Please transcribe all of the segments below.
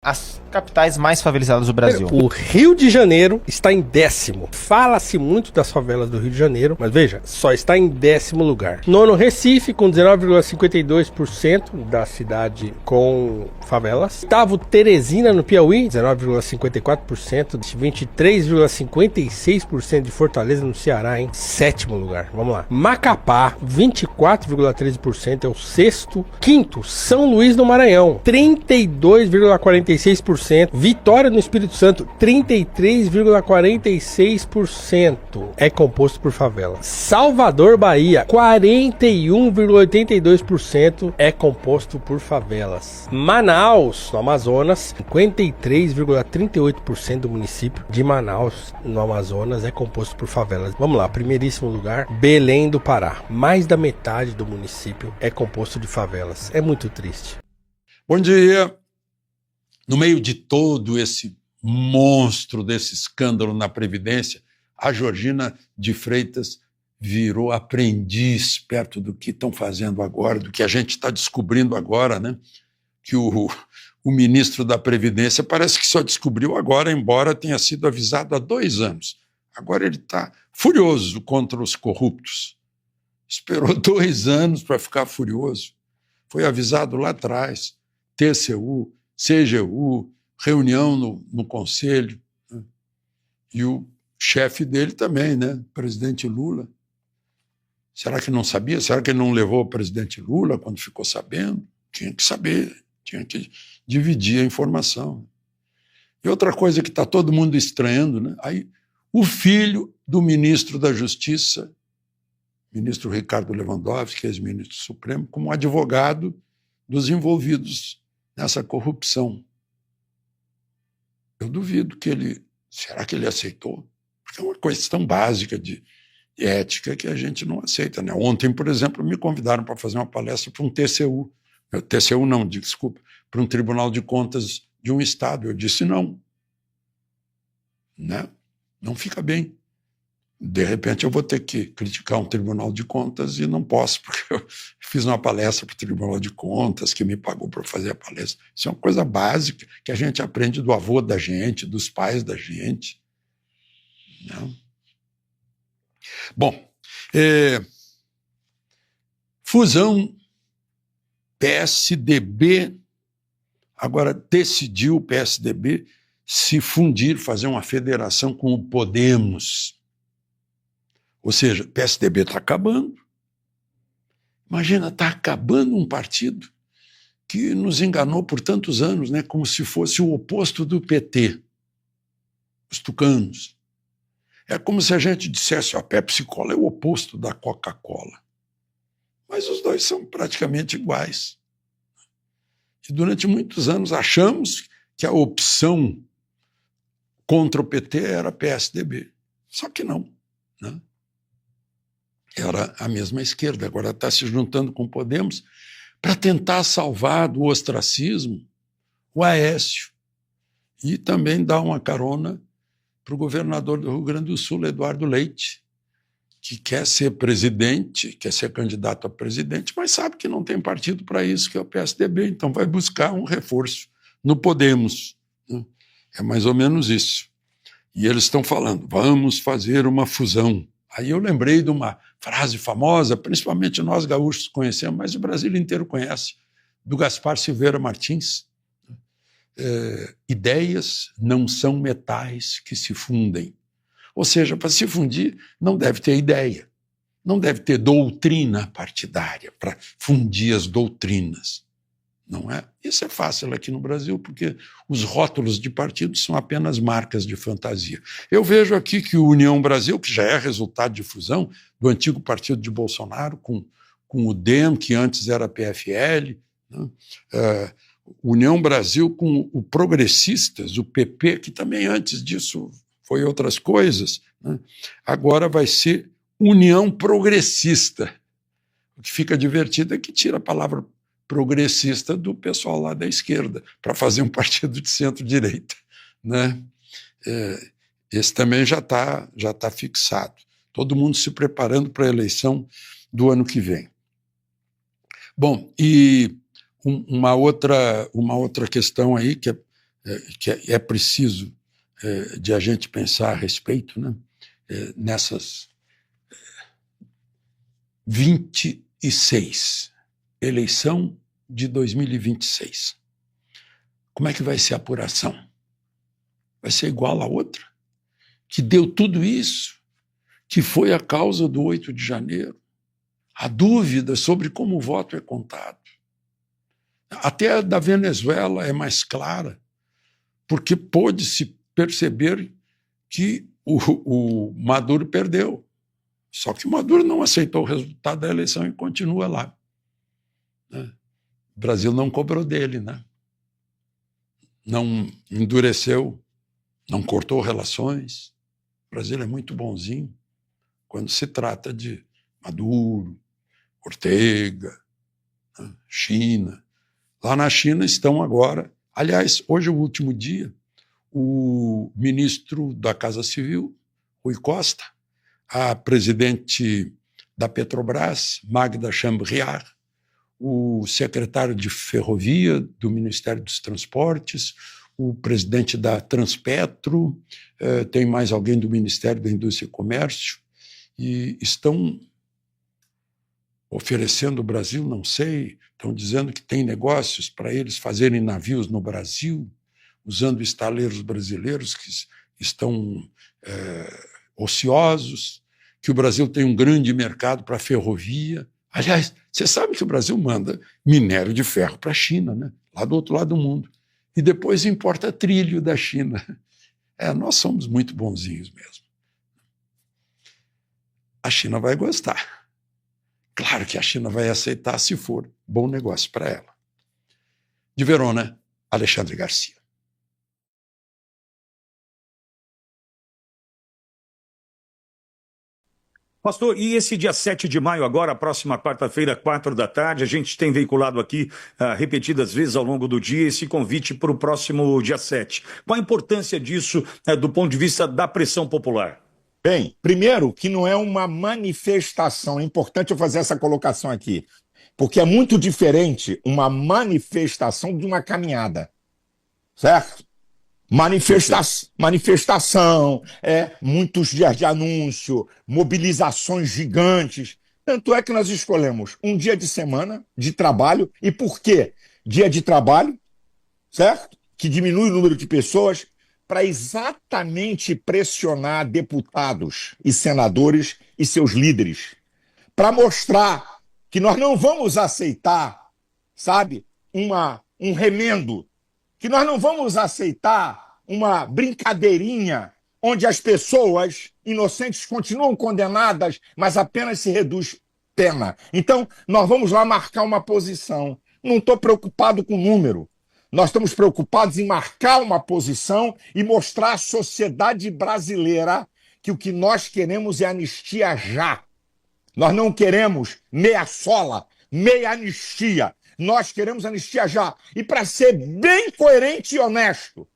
as capitais mais favelizadas do Brasil. O Rio de Janeiro está em 10º. Fala-se muito das favelas do Rio de Janeiro, mas veja, só está em 10º lugar. Nono, Recife, com 19,52% da cidade com favelas. Oitavo, Teresina, no Piauí, 19,54%. 23,56% de Fortaleza, no Ceará, em 7º lugar. Vamos lá. Macapá, 24,13%, é o sexto. Quinto, São Luís do Maranhão, 32,46%. Vitória no Espírito Santo, 33,46% é composto por favela. Salvador, Bahia, 41,82% é composto por favelas. Manaus, no Amazonas, 53,38% do município de Manaus, no Amazonas, é composto por favelas. Vamos lá, primeiríssimo lugar, Belém do Pará. Mais da metade do município é composto de favelas. É muito triste. Bom dia. No meio de todo esse monstro desse escândalo na Previdência, a Georgina de Freitas virou aprendiz perto do que estão fazendo agora, do que a gente está descobrindo agora, né? Que o ministro da Previdência parece que só descobriu agora, embora tenha sido avisado há 2 anos. Agora ele está furioso contra os corruptos. Esperou 2 anos para ficar furioso. Foi avisado lá atrás, TCU, CGU, reunião no Conselho, né? E o chefe dele também, né? O presidente Lula. Será que não sabia? Será que ele não levou o presidente Lula quando ficou sabendo? Tinha que saber, tinha que dividir a informação. E outra coisa que está todo mundo estranhando, né? Aí, o filho do ministro da Justiça, ministro Ricardo Lewandowski, ex-ministro Supremo, como advogado dos envolvidos nessa corrupção. Eu duvido que ele... Será que ele aceitou? Porque é uma questão básica de ética que a gente não aceita, né? Ontem, por exemplo, me convidaram para fazer uma palestra para um TCU. TCU não, desculpa, para um Tribunal de Contas de um Estado. Eu disse não. Né? Não fica bem. De repente eu vou ter que criticar um Tribunal de Contas e não posso, porque eu fiz uma palestra para o Tribunal de Contas, que me pagou para fazer a palestra. Isso é uma coisa básica que a gente aprende do avô da gente, dos pais da gente. Não? Bom, fusão PSDB, agora decidiu o PSDB se fundir, fazer uma federação com o Podemos. Ou seja, o PSDB está acabando. Imagina, está acabando um partido que nos enganou por tantos anos, né, como se fosse o oposto do PT, os tucanos. É como se a gente dissesse, a Pepsi-Cola é o oposto da Coca-Cola. Mas os dois são praticamente iguais. E durante muitos anos achamos que a opção contra o PT era PSDB. Só que não, né? Era a mesma esquerda, agora está se juntando com o Podemos para tentar salvar do ostracismo o Aécio e também dar uma carona para o governador do Rio Grande do Sul, Eduardo Leite, que quer ser presidente, quer ser candidato a presidente, mas sabe que não tem partido para isso, que é o PSDB, então vai buscar um reforço no Podemos. Né? É mais ou menos isso. E eles estão falando, vamos fazer uma fusão. Aí eu lembrei de uma frase famosa, principalmente nós gaúchos conhecemos, mas o Brasil inteiro conhece, do Gaspar Silveira Martins. Ideias não são metais que se fundem. Ou seja, para se fundir, não deve ter ideia, não deve ter doutrina partidária para fundir as doutrinas. Não é? Isso é fácil aqui no Brasil, porque os rótulos de partidos são apenas marcas de fantasia. Eu vejo aqui que o União Brasil, que já é resultado de fusão do antigo partido de Bolsonaro com o DEM, que antes era PFL, né? União Brasil com o Progressistas, o PP, que também antes disso foi outras coisas, né? Agora vai ser União Progressista. O que fica divertido é que tira a palavra progressista do pessoal lá da esquerda, para fazer um partido de centro-direita. Né? Esse também já tá fixado. Todo mundo se preparando para a eleição do ano que vem. Bom, e uma outra questão aí que que é preciso de a gente pensar a respeito, né? Nessas 26, eleição de 2026. Como é que vai ser a apuração? Vai ser igual a outra? Que deu tudo isso, que foi a causa do 8 de janeiro. A dúvida sobre como o voto é contado. Até a da Venezuela é mais clara, porque pôde-se perceber que o Maduro perdeu. Só que o Maduro não aceitou o resultado da eleição e continua lá. Né? O Brasil não cobrou dele, né? Não endureceu, não cortou relações. O Brasil é muito bonzinho quando se trata de Maduro, Ortega, né? China. Lá na China estão agora, aliás, hoje é o último dia, o ministro da Casa Civil, Rui Costa, a presidente da Petrobras, Magda Chambriard, o secretário de Ferrovia do Ministério dos Transportes, o presidente da Transpetro, tem mais alguém do Ministério da Indústria e Comércio, e estão oferecendo o Brasil, não sei, estão dizendo que tem negócios para eles fazerem navios no Brasil, usando estaleiros brasileiros que estão ociosos, que o Brasil tem um grande mercado para ferrovia. Aliás, você sabe que o Brasil manda minério de ferro para a China, né? Lá do outro lado do mundo, e depois importa trilho da China. Nós somos muito bonzinhos mesmo. A China vai gostar. Claro que a China vai aceitar se for bom negócio para ela. De Verona, Alexandre Garcia. Pastor, e esse dia 7 de maio agora, próxima quarta-feira, 4 da tarde, a gente tem veiculado aqui repetidas vezes ao longo do dia esse convite para o próximo dia 7. Qual a importância disso do ponto de vista da pressão popular? Bem, primeiro que não é uma manifestação, é importante eu fazer essa colocação aqui, porque é muito diferente uma manifestação de uma caminhada, certo? Manifestação, muitos dias de anúncio, mobilizações gigantes. Tanto é que nós escolhemos um dia de semana de trabalho. E por quê? Dia de trabalho, certo? Que diminui o número de pessoas, para exatamente pressionar deputados e senadores e seus líderes, para mostrar que nós não vamos aceitar, sabe, um remendo, que nós não vamos aceitar uma brincadeirinha onde as pessoas inocentes continuam condenadas, mas apenas se reduz pena. Então, nós vamos lá marcar uma posição. Não estou preocupado com o número. Nós estamos preocupados em marcar uma posição e mostrar à sociedade brasileira que o que nós queremos é anistia já. Nós não queremos meia sola, meia anistia. Nós queremos anistia já. E para ser bem coerente e honesto,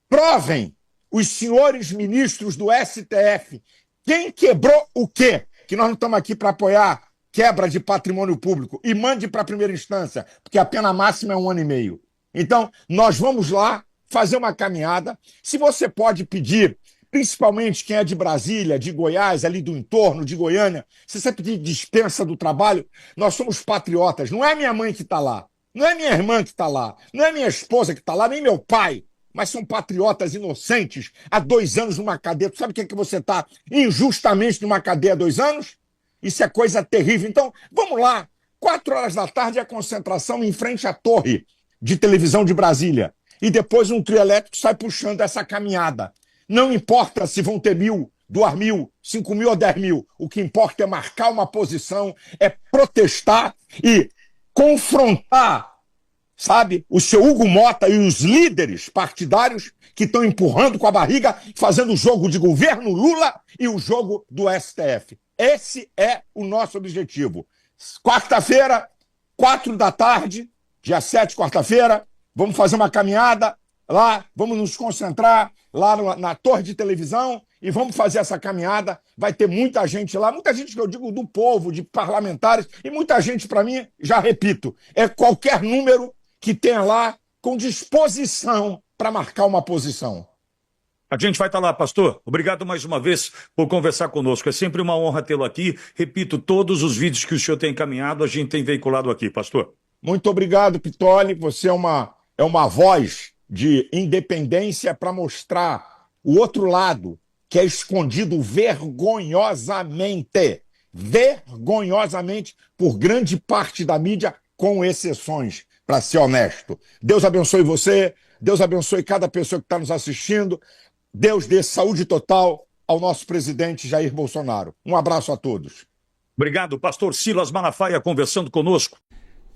provem os senhores ministros do STF quem quebrou o quê? Que nós não estamos aqui para apoiar quebra de patrimônio público. E mande para a primeira instância, porque a pena máxima é 1 ano e meio. Então, nós vamos lá fazer uma caminhada. Se você pode pedir, principalmente quem é de Brasília, de Goiás, ali do entorno, de Goiânia, se você pedir dispensa do trabalho, nós somos patriotas. Não é minha mãe que está lá, não é minha irmã que está lá, não é minha esposa que está lá, nem meu pai, mas são patriotas inocentes há 2 anos numa cadeia. Tu sabe o que é que você está injustamente numa cadeia há 2 anos? Isso é coisa terrível. Então, vamos lá. 4 horas da tarde a concentração em frente à torre de televisão de Brasília. E depois um trio elétrico sai puxando essa caminhada. Não importa se vão ter 1.000, 2.000, 5.000 ou 10.000. O que importa é marcar uma posição, é protestar e confrontar, sabe, o seu Hugo Mota e os líderes partidários que estão empurrando com a barriga, fazendo o jogo de governo Lula e o jogo do STF. Esse é o nosso objetivo. Quarta-feira, 4 da tarde, dia 7, quarta-feira, vamos fazer uma caminhada lá, vamos nos concentrar lá na torre de televisão e vamos fazer essa caminhada. Vai ter muita gente lá, muita gente que eu digo do povo, de parlamentares, e muita gente, para mim, já repito, é qualquer número que tenha lá com disposição para marcar uma posição? A gente vai estar lá, pastor. Obrigado mais uma vez por conversar conosco. É sempre uma honra tê-lo aqui. Repito, todos os vídeos que o senhor tem encaminhado, a gente tem veiculado aqui, pastor. Muito obrigado, Pittoli. Você é uma voz de independência para mostrar o outro lado, que é escondido vergonhosamente por grande parte da mídia, com exceções, para ser honesto. Deus abençoe você, Deus abençoe cada pessoa que está nos assistindo. Deus dê saúde total ao nosso presidente Jair Bolsonaro. Um abraço a todos. Obrigado, pastor Silas Malafaia, conversando conosco.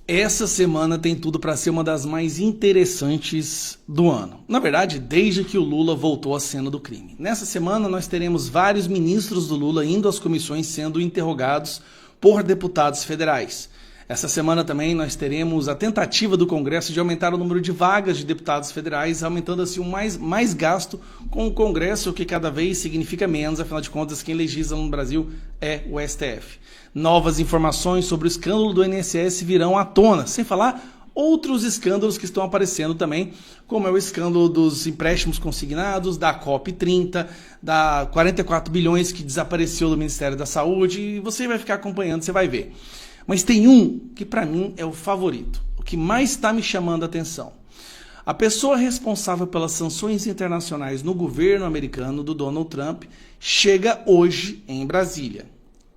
Essa semana tem tudo para ser uma das mais interessantes do ano. Na verdade, desde que o Lula voltou à cena do crime. Nessa semana nós teremos vários ministros do Lula indo às comissões sendo interrogados por deputados federais. Essa semana também nós teremos a tentativa do Congresso de aumentar o número de vagas de deputados federais, aumentando assim mais gasto com o Congresso, o que cada vez significa menos, afinal de contas quem legisla no Brasil é o STF. Novas informações sobre o escândalo do INSS virão à tona, sem falar outros escândalos que estão aparecendo também, como é o escândalo dos empréstimos consignados, da COP30, da 44 bilhões que desapareceu do Ministério da Saúde, e você vai ficar acompanhando, você vai ver. Mas tem um que para mim é o favorito, o que mais está me chamando a atenção. A pessoa responsável pelas sanções internacionais no governo americano do Donald Trump chega hoje em Brasília.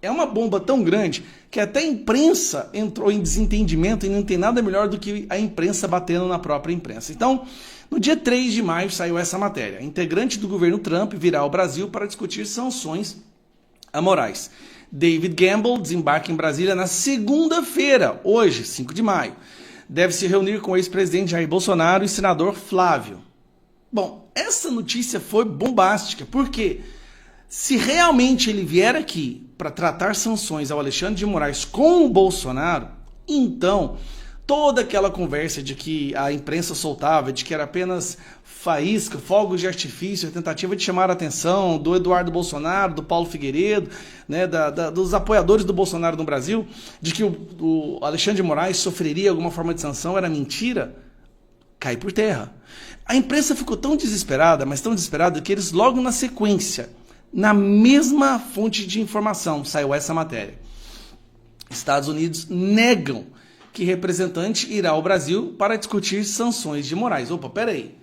É uma bomba tão grande que até a imprensa entrou em desentendimento e não tem nada melhor do que a imprensa batendo na própria imprensa. Então, no dia 3 de maio saiu essa matéria. Integrante do governo Trump virá ao Brasil para discutir sanções amorais. David Gamble desembarca em Brasília na segunda-feira, hoje, 5 de maio. Deve se reunir com o ex-presidente Jair Bolsonaro e senador Flávio. Bom, essa notícia foi bombástica, porque se realmente ele vier aqui para tratar sanções ao Alexandre de Moraes com o Bolsonaro, então toda aquela conversa de que a imprensa soltava, de que era apenas faísca, fogos de artifício, tentativa de chamar a atenção do Eduardo Bolsonaro, do Paulo Figueiredo, né, dos apoiadores do Bolsonaro no Brasil, de que o Alexandre de Moraes sofreria alguma forma de sanção, era mentira, cai por terra. A imprensa ficou tão desesperada, mas tão desesperada, que eles logo na sequência, na mesma fonte de informação, saiu essa matéria. Estados Unidos negam que representante irá ao Brasil para discutir sanções de Moraes. Opa, peraí.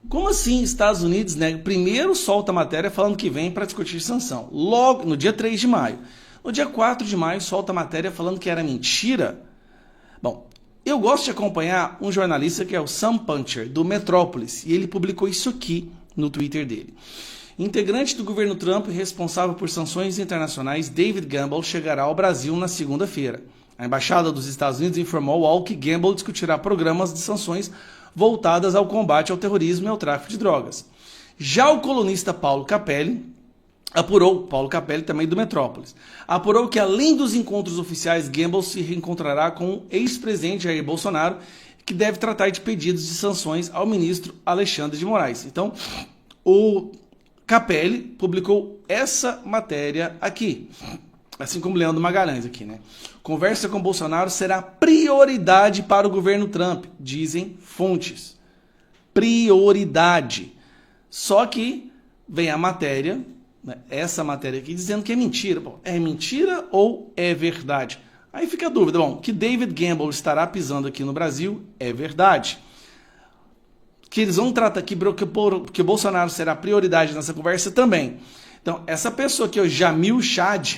Como assim Estados Unidos nega? Primeiro solta a matéria falando que vem para discutir sanção. Logo, no dia 3 de maio. No dia 4 de maio solta a matéria falando que era mentira. Bom, eu gosto de acompanhar um jornalista que é o Sam Puncher, do Metrópolis, e ele publicou isso aqui no Twitter dele. Integrante do governo Trump responsável por sanções internacionais, David Gamble, chegará ao Brasil na segunda-feira. A Embaixada dos Estados Unidos informou ao que Gamble discutirá programas de sanções voltadas ao combate ao terrorismo e ao tráfico de drogas. Já o colunista Paulo Capelli também do Metrópolis, apurou que além dos encontros oficiais, Gamble se reencontrará com o ex-presidente Jair Bolsonaro, que deve tratar de pedidos de sanções ao ministro Alexandre de Moraes. Então, o Capelli publicou essa matéria aqui, assim como Leandro Magalhães aqui, né? Conversa com Bolsonaro será prioridade para o governo Trump, dizem fontes. Prioridade. Só que vem a matéria, né, essa matéria aqui, dizendo que é mentira. Bom, é mentira ou é verdade? Aí fica a dúvida. Bom, que David Gamble estará pisando aqui no Brasil é verdade. Que eles vão tratar aqui que o Bolsonaro será prioridade nessa conversa também. Então, essa pessoa aqui, o Jamil Chad,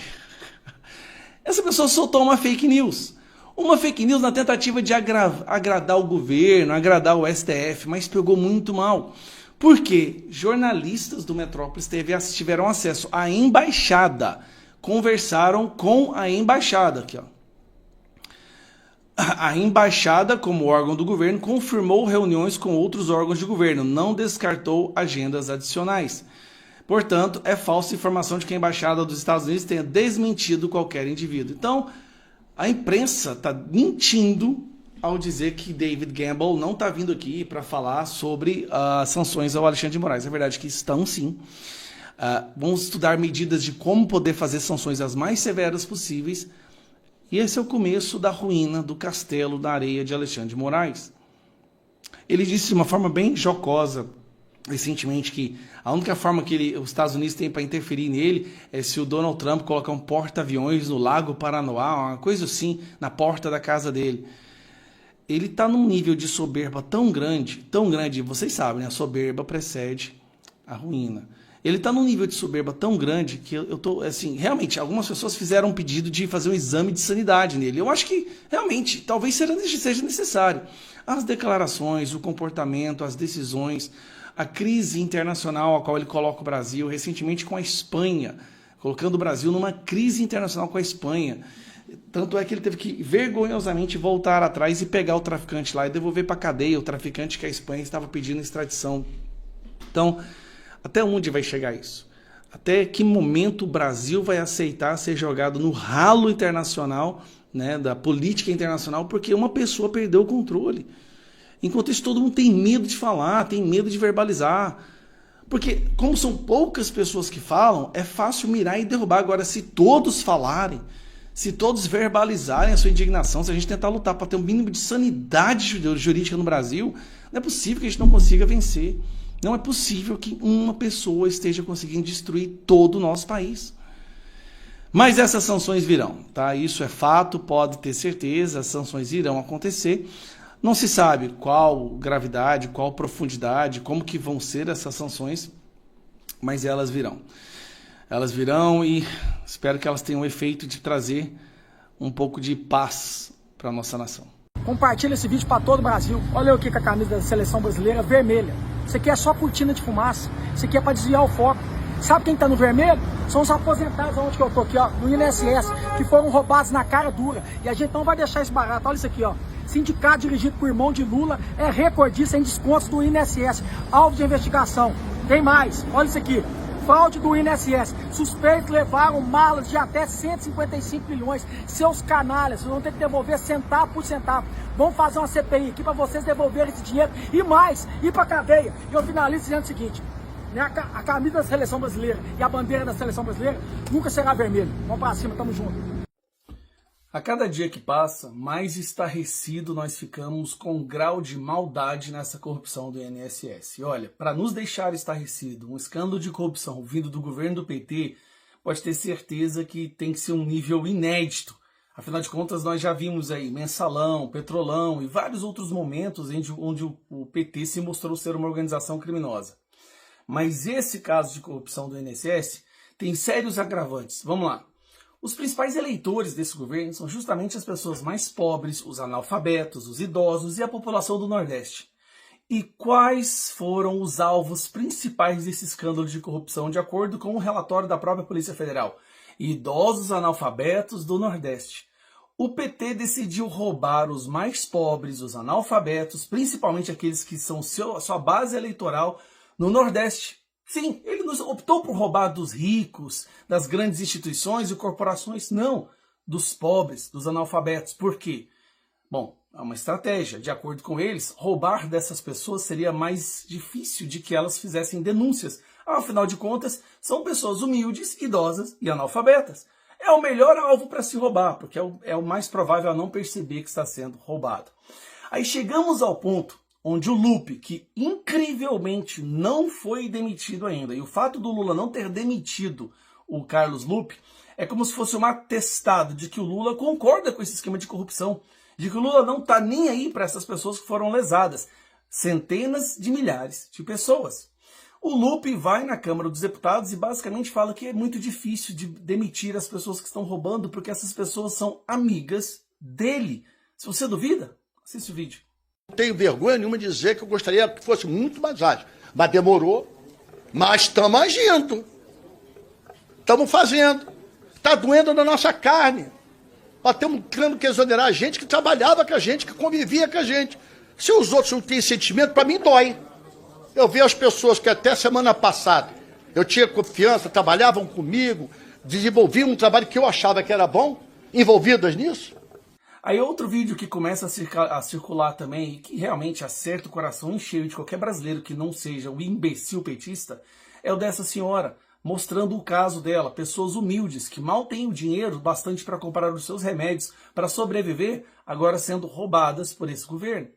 essa pessoa soltou uma fake news. Uma fake news na tentativa de agradar o governo, agradar o STF, mas pegou muito mal. Porque jornalistas do Metrópolis tiveram acesso à embaixada, conversaram com a embaixada. Aqui, ó. A embaixada, como órgão do governo, confirmou reuniões com outros órgãos de governo, não descartou agendas adicionais. Portanto, é falsa informação de que a embaixada dos Estados Unidos tenha desmentido qualquer indivíduo. Então, a imprensa está mentindo ao dizer que David Gamble não está vindo aqui para falar sobre sanções ao Alexandre de Moraes. É verdade que estão sim. Vamos estudar medidas de como poder fazer sanções as mais severas possíveis. E esse é o começo da ruína do castelo da areia de Alexandre de Moraes. Ele disse de uma forma bem jocosa recentemente que a única forma que os Estados Unidos têm para interferir nele é se o Donald Trump colocar um porta-aviões no Lago Paranoá, uma coisa assim, na porta da casa dele. Ele está num nível de soberba tão grande, vocês sabem, né? A soberba precede a ruína. Ele está num nível de soberba tão grande que eu tô, assim, realmente, algumas pessoas fizeram um pedido de fazer um exame de sanidade nele. Eu acho que, realmente, talvez seja necessário. As declarações, o comportamento, as decisões, a crise internacional a qual ele coloca o Brasil, recentemente com a Espanha, colocando o Brasil numa crise internacional com a Espanha. Tanto é que ele teve que vergonhosamente voltar atrás e pegar o traficante lá e devolver para a cadeia o traficante que a Espanha estava pedindo extradição. Então, até onde vai chegar isso? Até que momento o Brasil vai aceitar ser jogado no ralo internacional, né, da política internacional, porque uma pessoa perdeu o controle? Enquanto isso, todo mundo tem medo de falar, tem medo de verbalizar. Porque, como são poucas pessoas que falam, é fácil mirar e derrubar. Agora, se todos falarem, se todos verbalizarem a sua indignação, se a gente tentar lutar para ter um mínimo de sanidade jurídica no Brasil, não é possível que a gente não consiga vencer. Não é possível que uma pessoa esteja conseguindo destruir todo o nosso país. Mas essas sanções virão, tá? Isso é fato, pode ter certeza, as sanções irão acontecer. Não se sabe qual gravidade, qual profundidade, como que vão ser essas sanções, mas elas virão. Elas virão e espero que elas tenham o efeito de trazer um pouco de paz para a nossa nação. Compartilha esse vídeo para todo o Brasil. Olha eu aqui com a camisa da seleção brasileira vermelha. Isso aqui é só cortina de fumaça. Isso aqui é para desviar o foco. Sabe quem está no vermelho? São os aposentados, onde que eu tô aqui, ó, no INSS, que foram roubados na cara dura. E a gente não vai deixar isso barato. Olha isso aqui, ó. Sindicato dirigido por irmão de Lula é recordista em descontos do INSS. Alvo de investigação. Tem mais. Olha isso aqui. Fraude do INSS. Suspeitos levaram malas de até 155 milhões. Seus canalhas, vocês vão ter que devolver centavo por centavo. Vamos fazer uma CPI aqui para vocês devolverem esse dinheiro e mais, ir para cadeia. E eu finalizo dizendo o seguinte, né, a camisa da seleção brasileira e a bandeira da seleção brasileira nunca será vermelha. Vamos para cima, tamo junto. A cada dia que passa, mais estarrecido nós ficamos com o grau de maldade nessa corrupção do INSS. E olha, para nos deixar estarrecido, um escândalo de corrupção vindo do governo do PT, pode ter certeza que tem que ser um nível inédito. Afinal de contas, nós já vimos aí Mensalão, Petrolão e vários outros momentos onde o PT se mostrou ser uma organização criminosa. Mas esse caso de corrupção do INSS tem sérios agravantes. Vamos lá. Os principais eleitores desse governo são justamente as pessoas mais pobres, os analfabetos, os idosos e a população do Nordeste. E quais foram os alvos principais desse escândalo de corrupção, de acordo com o relatório da própria Polícia Federal? Idosos analfabetos do Nordeste. O PT decidiu roubar os mais pobres, os analfabetos, principalmente aqueles que são sua base eleitoral no Nordeste. Sim, ele optou por roubar dos ricos, das grandes instituições e corporações, não, dos pobres, dos analfabetos. Por quê? Bom, é uma estratégia. De acordo com eles, roubar dessas pessoas seria mais difícil de que elas fizessem denúncias. Afinal de contas, são pessoas humildes, idosas e analfabetas. É o melhor alvo para se roubar, porque é o mais provável a não perceber que está sendo roubado. Aí chegamos ao ponto onde o Lupe, que incrivelmente não foi demitido ainda, e o fato do Lula não ter demitido o Carlos Lupe é como se fosse um atestado de que o Lula concorda com esse esquema de corrupção, de que o Lula não está nem aí para essas pessoas que foram lesadas, centenas de milhares de pessoas. O Lupe vai na Câmara dos Deputados e basicamente fala que é muito difícil de demitir as pessoas que estão roubando porque essas pessoas são amigas dele. Se você duvida, assiste o vídeo. Não tenho vergonha nenhuma de dizer que eu gostaria que fosse muito mais ágil. Mas demorou. Mas estamos agindo. Estamos fazendo. Está doendo na nossa carne. Nós temos que exonerar a gente que trabalhava com a gente, que convivia com a gente. Se os outros não têm sentimento, para mim dói. Eu vi as pessoas que até semana passada eu tinha confiança, trabalhavam comigo, desenvolviam um trabalho que eu achava que era bom, envolvidas nisso. Aí outro vídeo que começa a circular também, e que realmente acerta o coração em cheio de qualquer brasileiro que não seja o imbecil petista, é o dessa senhora, mostrando o caso dela, pessoas humildes que mal têm o dinheiro bastante para comprar os seus remédios para sobreviver, agora sendo roubadas por esse governo.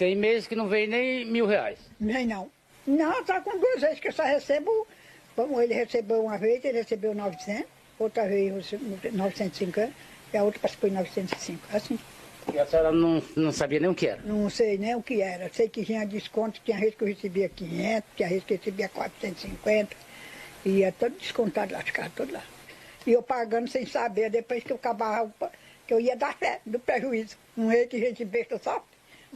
Tem meses que não vem nem R$1.000. Nem não. Não, tá com 2 vezes que eu só recebo. Como ele recebeu uma vez, ele recebeu 900, outra vez 950 e a outra participou em 905. Assim. E a senhora não sabia nem o que era? Não sei nem o que era. Sei que tinha desconto, tinha vez que eu recebia 500, tinha vez que eu recebia 450. E ia todo descontado lá, ficava todo lá. E eu pagando sem saber, depois que eu acabava, que eu ia dar fé do prejuízo. Um jeito de gente besta só.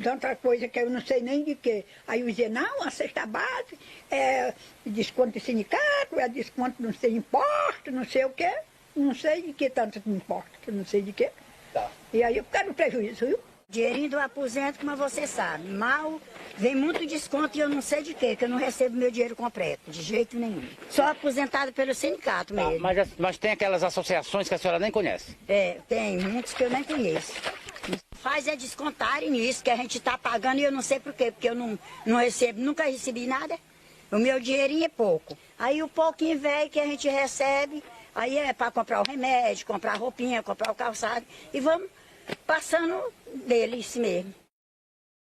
Tanta coisa que eu não sei nem de quê. Aí eu dizia, não, a cesta base é desconto de sindicato, é desconto não sei imposto, não sei o quê. Não sei de que tanto imposto, não sei de quê. Tá. E aí eu ficava no prejuízo, viu? Dinheirinho do aposento, como você sabe, mal vem muito desconto e eu não sei de quê, que eu não recebo meu dinheiro completo, de jeito nenhum. Só aposentado pelo sindicato mesmo. Mas tem aquelas associações que a senhora nem conhece? É, tem muitos que eu nem conheço. Faz é descontarem nisso, que a gente está pagando e eu não sei por quê, porque eu não recebo, nunca recebi nada. O meu dinheirinho é pouco. Aí o pouquinho velho que a gente recebe, aí é para comprar o remédio, comprar a roupinha, comprar o calçado e vamos passando dele isso mesmo.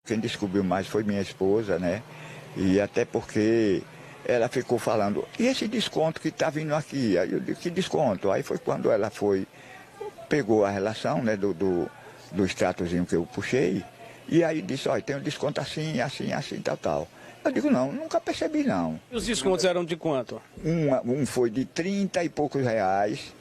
Quem descobriu mais foi minha esposa, né? E até porque ela ficou falando, e esse desconto que está vindo aqui? Aí eu disse, que desconto? Aí foi quando ela pegou a relação, né, do extratozinho que eu puxei, e aí disse, olha, tem um desconto assim, assim, assim, tal. Eu digo, não, nunca percebi não. E os descontos eram de quanto? Um foi de 30 e poucos reais,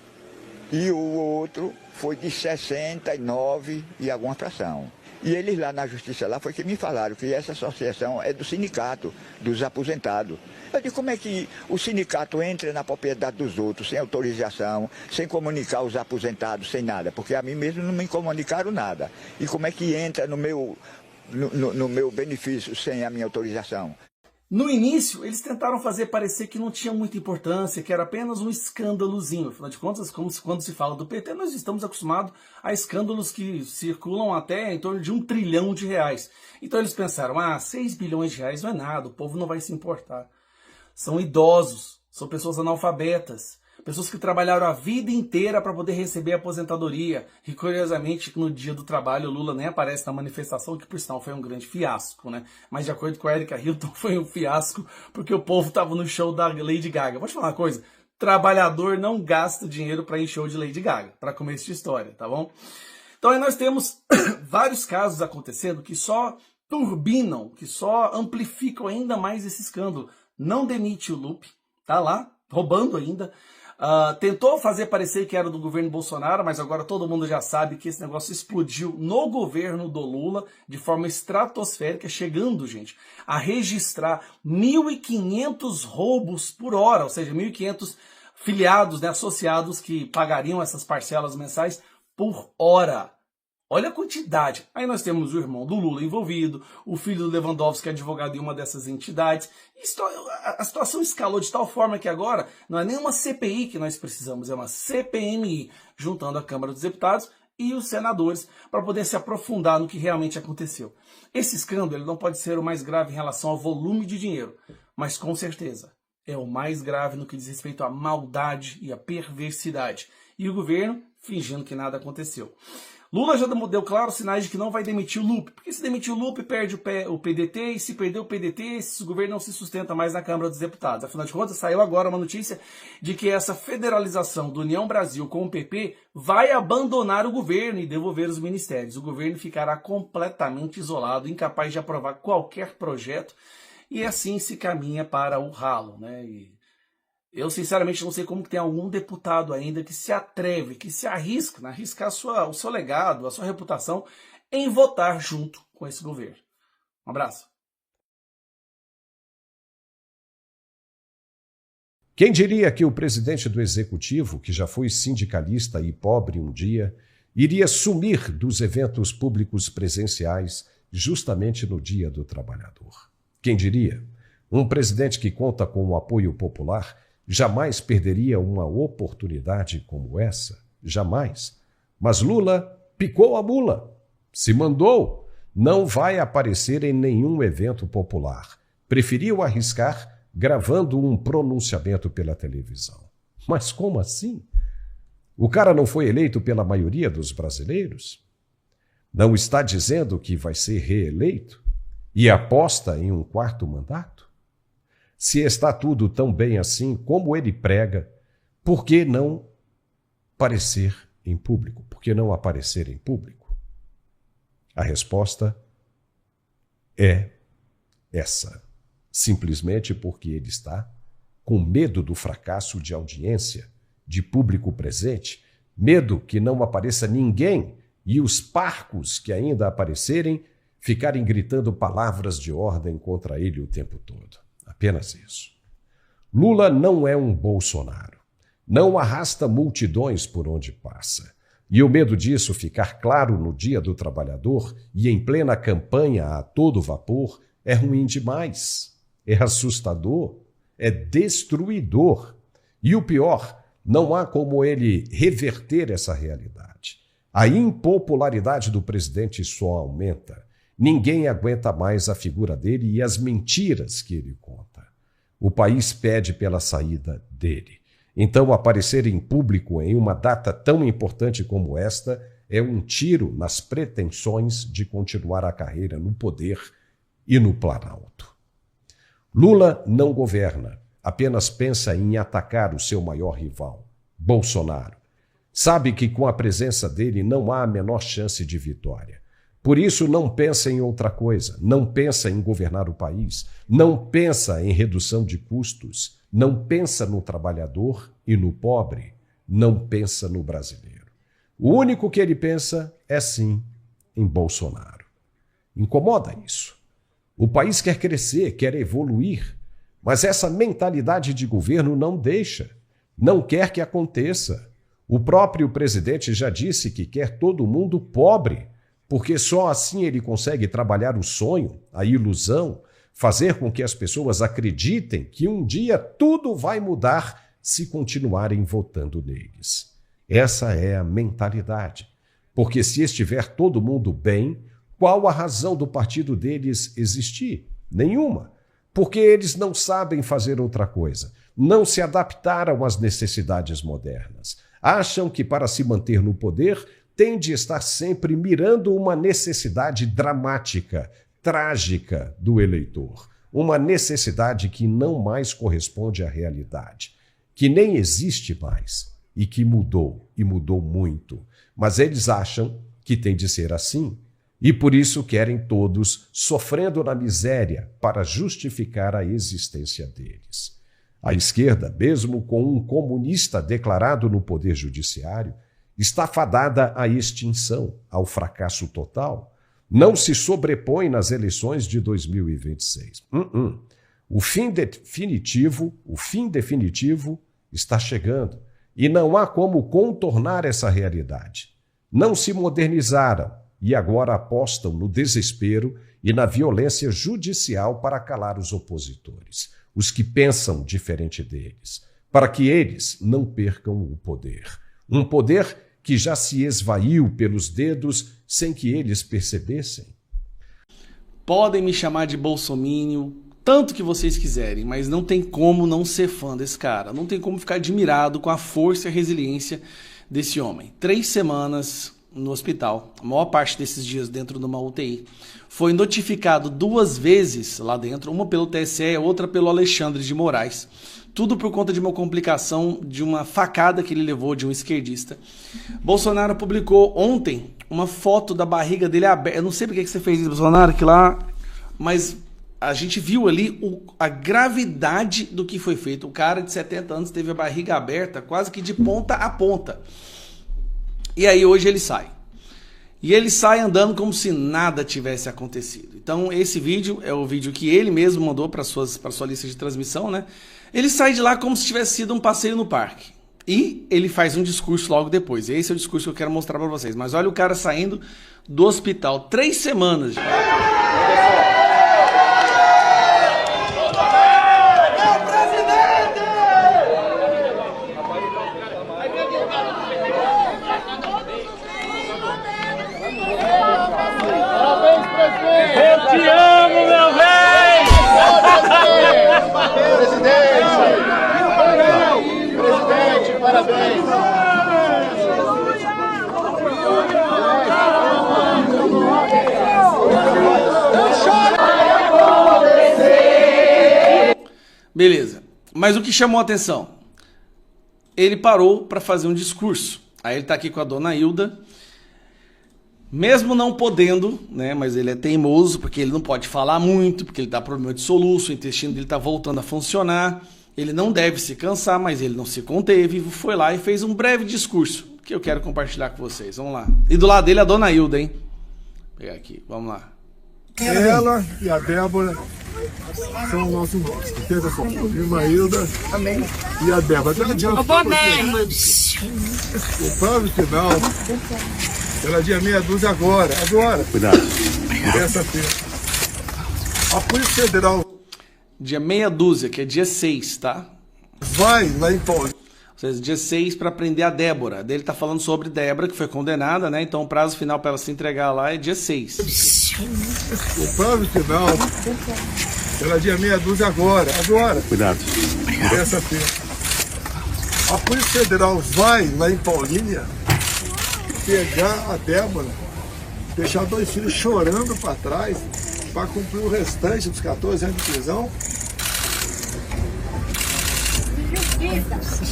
e o outro foi de 69 e alguma fração. E eles lá na justiça lá foi que me falaram que essa associação é do sindicato, dos aposentados. Eu digo, como é que o sindicato entra na propriedade dos outros sem autorização, sem comunicar os aposentados, sem nada? Porque a mim mesmo não me comunicaram nada. E como é que entra no meu benefício sem a minha autorização? No início, eles tentaram fazer parecer que não tinha muita importância, que era apenas um escândalozinho. Afinal de contas, quando se fala do PT, nós estamos acostumados a escândalos que circulam até em torno de R$1 trilhão. Então eles pensaram, 6 bilhões de reais não é nada, o povo não vai se importar. São idosos, são pessoas analfabetas, pessoas que trabalharam a vida inteira para poder receber a aposentadoria. E curiosamente, no dia do trabalho, o Lula nem aparece na manifestação, que por sinal foi um grande fiasco, né? Mas de acordo com a Erika Hilton, foi um fiasco porque o povo estava no show da Lady Gaga. Vou te falar uma coisa, trabalhador não gasta dinheiro para ir em show de Lady Gaga, para começo de história, tá bom? Então aí nós temos vários casos acontecendo que só turbinam, que só amplificam ainda mais esse escândalo. Não demite o Lupe, tá lá, roubando ainda. Tentou fazer parecer que era do governo Bolsonaro, mas agora todo mundo já sabe que esse negócio explodiu no governo do Lula de forma estratosférica, chegando, gente, a registrar 1.500 roubos por hora, ou seja, 1.500 filiados, né, associados que pagariam essas parcelas mensais por hora. Olha a quantidade. Aí nós temos o irmão do Lula envolvido, o filho do Lewandowski, que é advogado em uma dessas entidades. A situação escalou de tal forma que agora não é nem uma CPI que nós precisamos, é uma CPMI, juntando a Câmara dos Deputados e os senadores para poder se aprofundar no que realmente aconteceu. Esse escândalo ele não pode ser o mais grave em relação ao volume de dinheiro, mas com certeza é o mais grave no que diz respeito à maldade e à perversidade. E o governo fingindo que nada aconteceu. Lula já deu claros sinais de que não vai demitir o Lupe, porque se demitir o Lupe, perde o PDT, e se perder o PDT, esse governo não se sustenta mais na Câmara dos Deputados. Afinal de contas, saiu agora uma notícia de que essa federalização do União Brasil com o PP vai abandonar o governo e devolver os ministérios. O governo ficará completamente isolado, incapaz de aprovar qualquer projeto, e assim se caminha para o ralo, né? Eu, sinceramente, não sei como que tem algum deputado ainda que se atreve, que se arrisca, arriscar o seu legado, a sua reputação, em votar junto com esse governo. Um abraço. Quem diria que o presidente do Executivo, que já foi sindicalista e pobre um dia, iria sumir dos eventos públicos presenciais justamente no Dia do Trabalhador? Quem diria? Um presidente que conta com o apoio popular jamais perderia uma oportunidade como essa, jamais. Mas Lula picou a mula, se mandou, não vai aparecer em nenhum evento popular. Preferiu arriscar gravando um pronunciamento pela televisão. Mas como assim? O cara não foi eleito pela maioria dos brasileiros? Não está dizendo que vai ser reeleito? e aposta em um quarto mandato? Se está tudo tão bem assim como ele prega, por que não aparecer em público? Por que não aparecer em público? A resposta é essa. Simplesmente porque ele está com medo do fracasso de audiência, de público presente, medo que não apareça ninguém e os parcos que ainda aparecerem ficarem gritando palavras de ordem contra ele o tempo todo. Apenas isso. Lula não é um Bolsonaro. Não arrasta multidões por onde passa. E o medo disso ficar claro no Dia do Trabalhador e em plena campanha a todo vapor é ruim demais. É assustador. É destruidor. E o pior, não há como ele reverter essa realidade. A impopularidade do presidente só aumenta. Ninguém aguenta mais a figura dele e as mentiras que ele conta. O país pede pela saída dele. Então, aparecer em público em uma data tão importante como esta é um tiro nas pretensões de continuar a carreira no poder e no Planalto. Lula não governa, apenas pensa em atacar o seu maior rival, Bolsonaro. Sabe que com a presença dele não há a menor chance de vitória. Por isso não pensa em outra coisa, não pensa em governar o país, não pensa em redução de custos, não pensa no trabalhador e no pobre, não pensa no brasileiro. O único que ele pensa é sim em Bolsonaro. Incomoda isso. O país quer crescer, quer evoluir, mas essa mentalidade de governo não deixa, não quer que aconteça. O próprio presidente já disse que quer todo mundo pobre, porque só assim ele consegue trabalhar o sonho, a ilusão, fazer com que as pessoas acreditem que um dia tudo vai mudar se continuarem votando neles. Essa é a mentalidade. Porque se estiver todo mundo bem, qual a razão do partido deles existir? Nenhuma. Porque eles não sabem fazer outra coisa. Não se adaptaram às necessidades modernas. Acham que para se manter no poder tem de estar sempre mirando uma necessidade dramática, trágica do eleitor. Uma necessidade que não mais corresponde à realidade, que nem existe mais e que mudou, e mudou muito. Mas eles acham que tem de ser assim e por isso querem todos sofrendo na miséria para justificar a existência deles. A esquerda, mesmo com um comunista declarado no poder judiciário, está fadada à extinção, ao fracasso total. Não se sobrepõe nas eleições de 2026. O fim definitivo está chegando e não há como contornar essa realidade. Não se modernizaram e agora apostam no desespero e na violência judicial para calar os opositores, os que pensam diferente deles, para que eles não percam o poder. Um poder que já se esvaiu pelos dedos sem que eles percebessem. Podem me chamar de bolsomínio, tanto que vocês quiserem, mas não tem como não ser fã desse cara. Não tem como ficar admirado com a força e a resiliência desse homem. 3 semanas no hospital, a maior parte desses dias dentro de uma UTI. Foi notificado 2 vezes lá dentro, uma pelo TSE e outra pelo Alexandre de Moraes. Tudo por conta de uma complicação de uma facada que ele levou de um esquerdista. Bolsonaro publicou ontem uma foto da barriga dele aberta. Eu não sei por que você fez isso, Bolsonaro, que lá... Mas a gente viu ali a gravidade do que foi feito. O cara de 70 anos teve a barriga aberta quase que de ponta a ponta. E aí hoje ele sai. E ele sai andando como se nada tivesse acontecido. Então esse vídeo é o vídeo que ele mesmo mandou para sua lista de transmissão, né? Ele sai de lá como se tivesse sido um passeio no parque. E ele faz um discurso logo depois. Esse é o discurso que eu quero mostrar para vocês. Mas olha o cara saindo do hospital. 3 semanas. Eu te amo, meu velho! Presidente, parabéns! Presidente, parabéns! Beleza. Mas o que chamou a atenção? Ele parou para fazer um discurso. Aí ele tá aqui com a dona Hilda. Mesmo não podendo, né, mas ele é teimoso, porque ele não pode falar muito, porque ele tá com problema de soluço, o intestino dele tá voltando a funcionar. Ele não deve se cansar, mas ele não se conteve, foi lá e fez um breve discurso, que eu quero compartilhar com vocês. Vamos lá. E do lado dele a dona Hilda, hein? Vou pegar aqui, vamos lá. Ela e a Débora são nossos irmãos. Entenda só. Irmã Hilda e a Débora. O plano final, pela dia meia dúzia agora. Cuidado. Terça-feira. A Polícia Federal Dia meia dúzia, que é dia 6, tá? vai lá em Paulínia. Ou seja, dia 6 para prender a Débora. Daí ele tá falando sobre Débora, que foi condenada, né? Então o prazo final para ela se entregar lá é dia 6. O prazo final, pela dia meia dúzia agora. Cuidado. Terça-feira. A Polícia Federal vai lá em Paulínia pegar a Débora, deixar 2 filhos chorando para trás, para cumprir o restante dos 14 anos de prisão.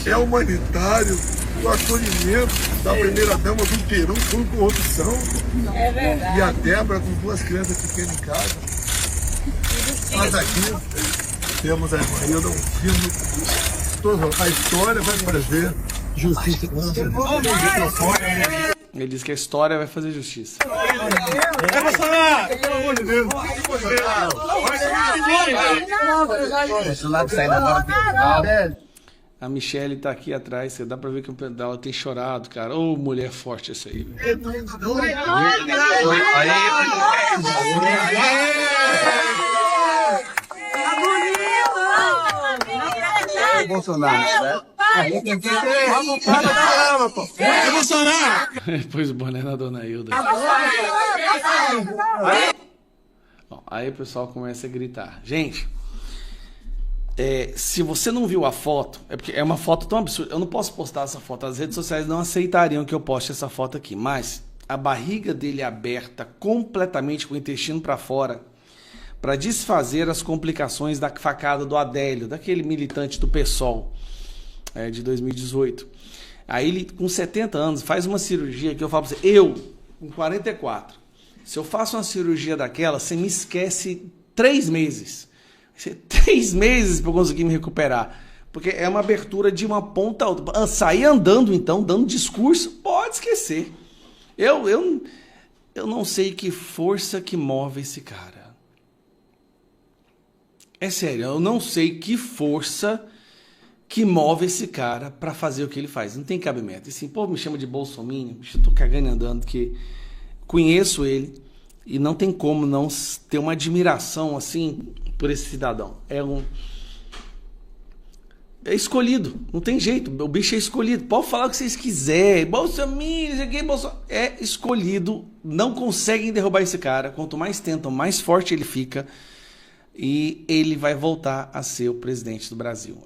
É humanitário o acolhimento da primeira-dama do Peru por corrupção. É verdade. E a Débora com 2 crianças pequenas em casa. Mas aqui temos a irmã Hilda, um filho. A história vai fazer justiça. Ele diz que a história vai fazer justiça. É Bolsonaro! Pelo amor de Deus! A Michelle tá aqui atrás, você dá pra ver que o pé dela tem chorado, cara. Ô, mulher forte essa aí. Bolsonaro, né? É Bolsonaro! Pôs o boné na dona Hilda. Bom, aí o pessoal começa a gritar. Gente, se você não viu a foto, é porque é uma foto tão absurda. Eu não posso postar essa foto. As redes sociais não aceitariam que eu poste essa foto aqui. Mas a barriga dele é aberta completamente com o intestino para fora, para desfazer as complicações da facada do Adélio, daquele militante do PSOL de 2018. Aí ele, com 70 anos, faz uma cirurgia que eu falo pra você, eu, com 44, se eu faço uma cirurgia daquela, você me esquece 3 meses. 3 meses para eu conseguir me recuperar. Porque é uma abertura de uma ponta a outra. Sair andando, então, dando discurso, pode esquecer. Eu não sei que força que move esse cara. É sério, eu não sei que força que move esse cara para fazer o que ele faz. Não tem cabimento. E assim, pô, me chama de bolsominion, eu tô cagando e andando, que conheço ele e não tem como não ter uma admiração assim por esse cidadão. É escolhido, não tem jeito, o bicho é escolhido. Pode falar o que vocês quiserem, bolsominion, é escolhido, não conseguem derrubar esse cara. Quanto mais tentam, mais forte ele fica. E ele vai voltar a ser o presidente do Brasil.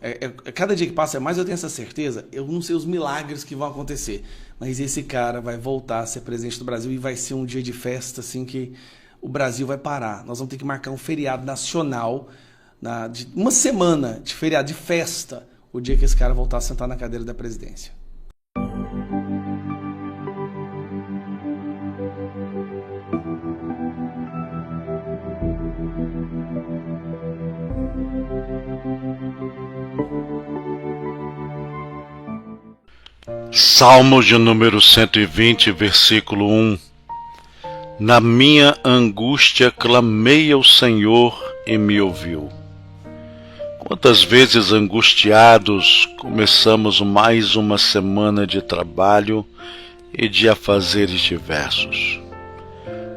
Cada dia que passa, mais eu tenho essa certeza. Eu não sei os milagres que vão acontecer, mas esse cara vai voltar a ser presidente do Brasil e vai ser um dia de festa assim que o Brasil vai parar. Nós vamos ter que marcar um feriado nacional, de uma semana de feriado, de festa, o dia que esse cara voltar a sentar na cadeira da presidência. Salmos de número 120, versículo 1. Na minha angústia clamei ao Senhor e me ouviu. Quantas vezes angustiados começamos mais uma semana de trabalho e de afazeres diversos.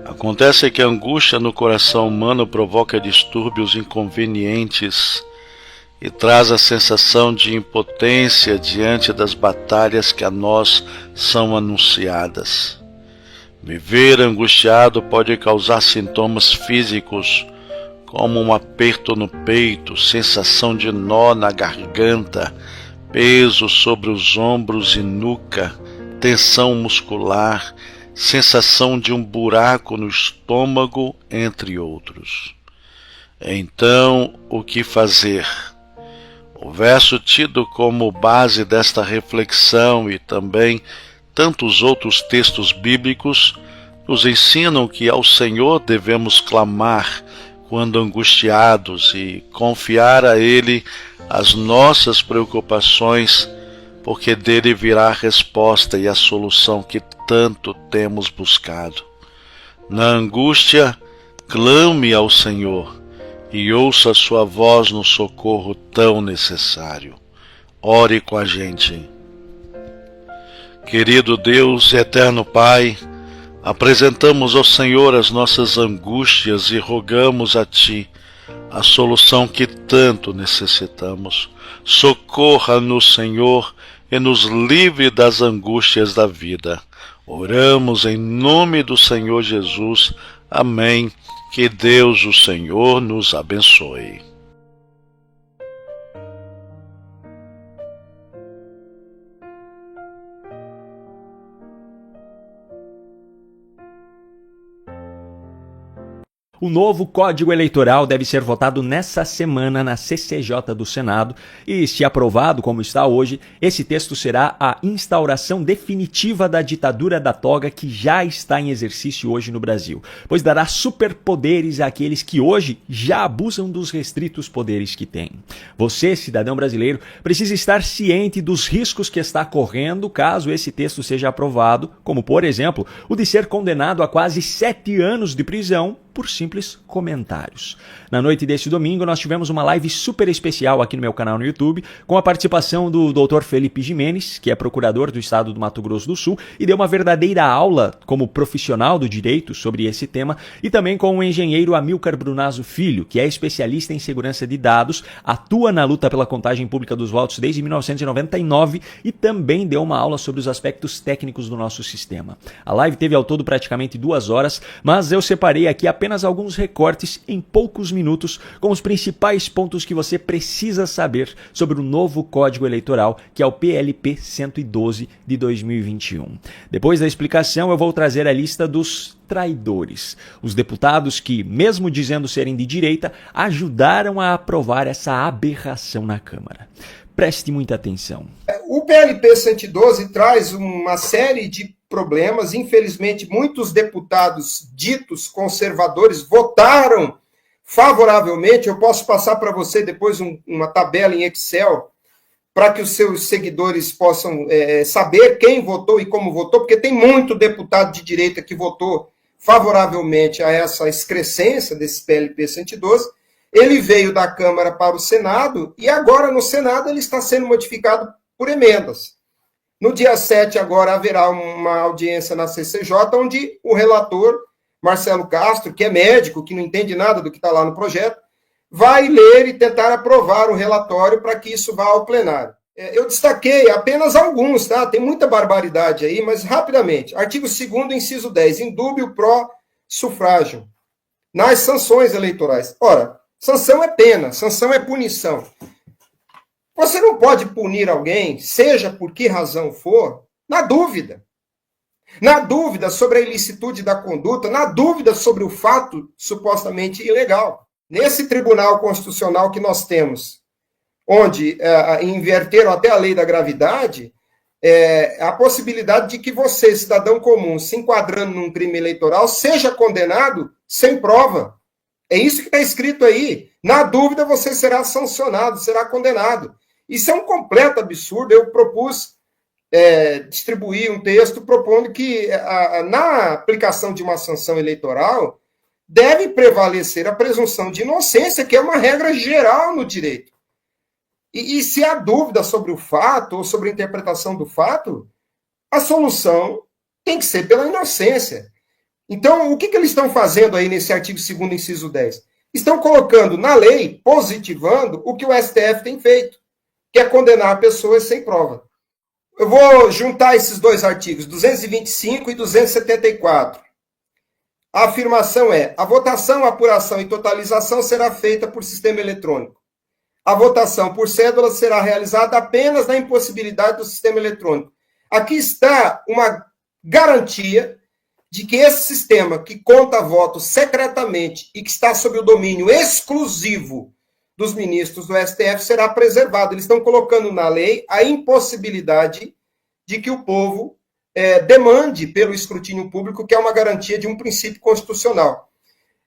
Acontece que a angústia no coração humano provoca distúrbios inconvenientes e traz a sensação de impotência diante das batalhas que a nós são anunciadas. Viver angustiado pode causar sintomas físicos, como um aperto no peito, sensação de nó na garganta, peso sobre os ombros e nuca, tensão muscular, sensação de um buraco no estômago, entre outros. Então, o que fazer? O verso tido como base desta reflexão e também tantos outros textos bíblicos nos ensinam que ao Senhor devemos clamar quando angustiados e confiar a Ele as nossas preocupações, porque dele virá a resposta e a solução que tanto temos buscado. Na angústia, clame ao Senhor e ouça sua voz no socorro tão necessário. Ore com a gente. Querido Deus e eterno Pai, apresentamos ao Senhor as nossas angústias e rogamos a Ti a solução que tanto necessitamos. Socorra-nos, Senhor, e nos livre das angústias da vida. Oramos em nome do Senhor Jesus. Amém. Que Deus, o Senhor, nos abençoe. O novo Código Eleitoral deve ser votado nessa semana na CCJ do Senado e, se aprovado como está hoje, esse texto será a instauração definitiva da ditadura da toga que já está em exercício hoje no Brasil, pois dará superpoderes àqueles que hoje já abusam dos restritos poderes que têm. Você, cidadão brasileiro, precisa estar ciente dos riscos que está correndo caso esse texto seja aprovado, como, por exemplo, o de ser condenado a quase 7 anos de prisão por simples comentários. Na noite deste domingo, nós tivemos uma live super especial aqui no meu canal no YouTube, com a participação do Dr. Felipe Jimenez, que é procurador do estado do Mato Grosso do Sul, e deu uma verdadeira aula como profissional do direito sobre esse tema, e também com o engenheiro Amilcar Brunazzo Filho, que é especialista em segurança de dados, atua na luta pela contagem pública dos votos desde 1999 e também deu uma aula sobre os aspectos técnicos do nosso sistema. A live teve ao todo praticamente 2 horas, mas eu separei aqui apenas alguns recortes em poucos minutos com os principais pontos que você precisa saber sobre o novo Código Eleitoral, que é o PLP 112 de 2021. Depois da explicação, eu vou trazer a lista dos traidores, os deputados que, mesmo dizendo serem de direita, ajudaram a aprovar essa aberração na Câmara. Preste muita atenção. O PLP 112 traz uma série de problemas. Infelizmente, muitos deputados ditos conservadores votaram favoravelmente. Eu posso passar para você depois uma tabela em Excel para que os seus seguidores possam saber quem votou e como votou, porque tem muito deputado de direita que votou favoravelmente a essa excrescência desse PLP 112. Ele veio da Câmara para o Senado e agora no Senado ele está sendo modificado por emendas. No dia 7 agora haverá uma audiência na CCJ, onde o relator, Marcelo Castro, que é médico, que não entende nada do que está lá no projeto, vai ler e tentar aprovar o relatório para que isso vá ao plenário. Eu destaquei apenas alguns, tá? Tem muita barbaridade aí, mas rapidamente. Artigo 2º, inciso 10, indúbio pró sufrágio. Nas sanções eleitorais. Ora, sanção é pena, sanção é punição. Você não pode punir alguém, seja por que razão for, na dúvida. Na dúvida sobre a ilicitude da conduta, na dúvida sobre o fato supostamente ilegal. Nesse Tribunal Constitucional que nós temos, onde inverteram até a lei da gravidade, a possibilidade de que você, cidadão comum, se enquadrando num crime eleitoral, seja condenado sem prova. É isso que está escrito aí. Na dúvida, você será sancionado, será condenado. Isso é um completo absurdo. Eu propus distribuir um texto propondo que, na aplicação de uma sanção eleitoral, deve prevalecer a presunção de inocência, que é uma regra geral no direito. E se há dúvida sobre o fato ou sobre a interpretação do fato, a solução tem que ser pela inocência. Então, o que eles estão fazendo aí nesse artigo 2º, inciso 10? Estão colocando na lei, positivando, o que o STF tem feito, que é condenar pessoas sem prova. Eu vou juntar esses dois artigos, 225 e 274. A afirmação é: a votação, apuração e totalização será feita por sistema eletrônico. A votação por cédula será realizada apenas na impossibilidade do sistema eletrônico. Aqui está uma garantia de que esse sistema, que conta votos secretamente e que está sob o domínio exclusivo dos ministros do STF será preservado. Eles estão colocando na lei a impossibilidade de que o povo demande pelo escrutínio público, que é uma garantia de um princípio constitucional.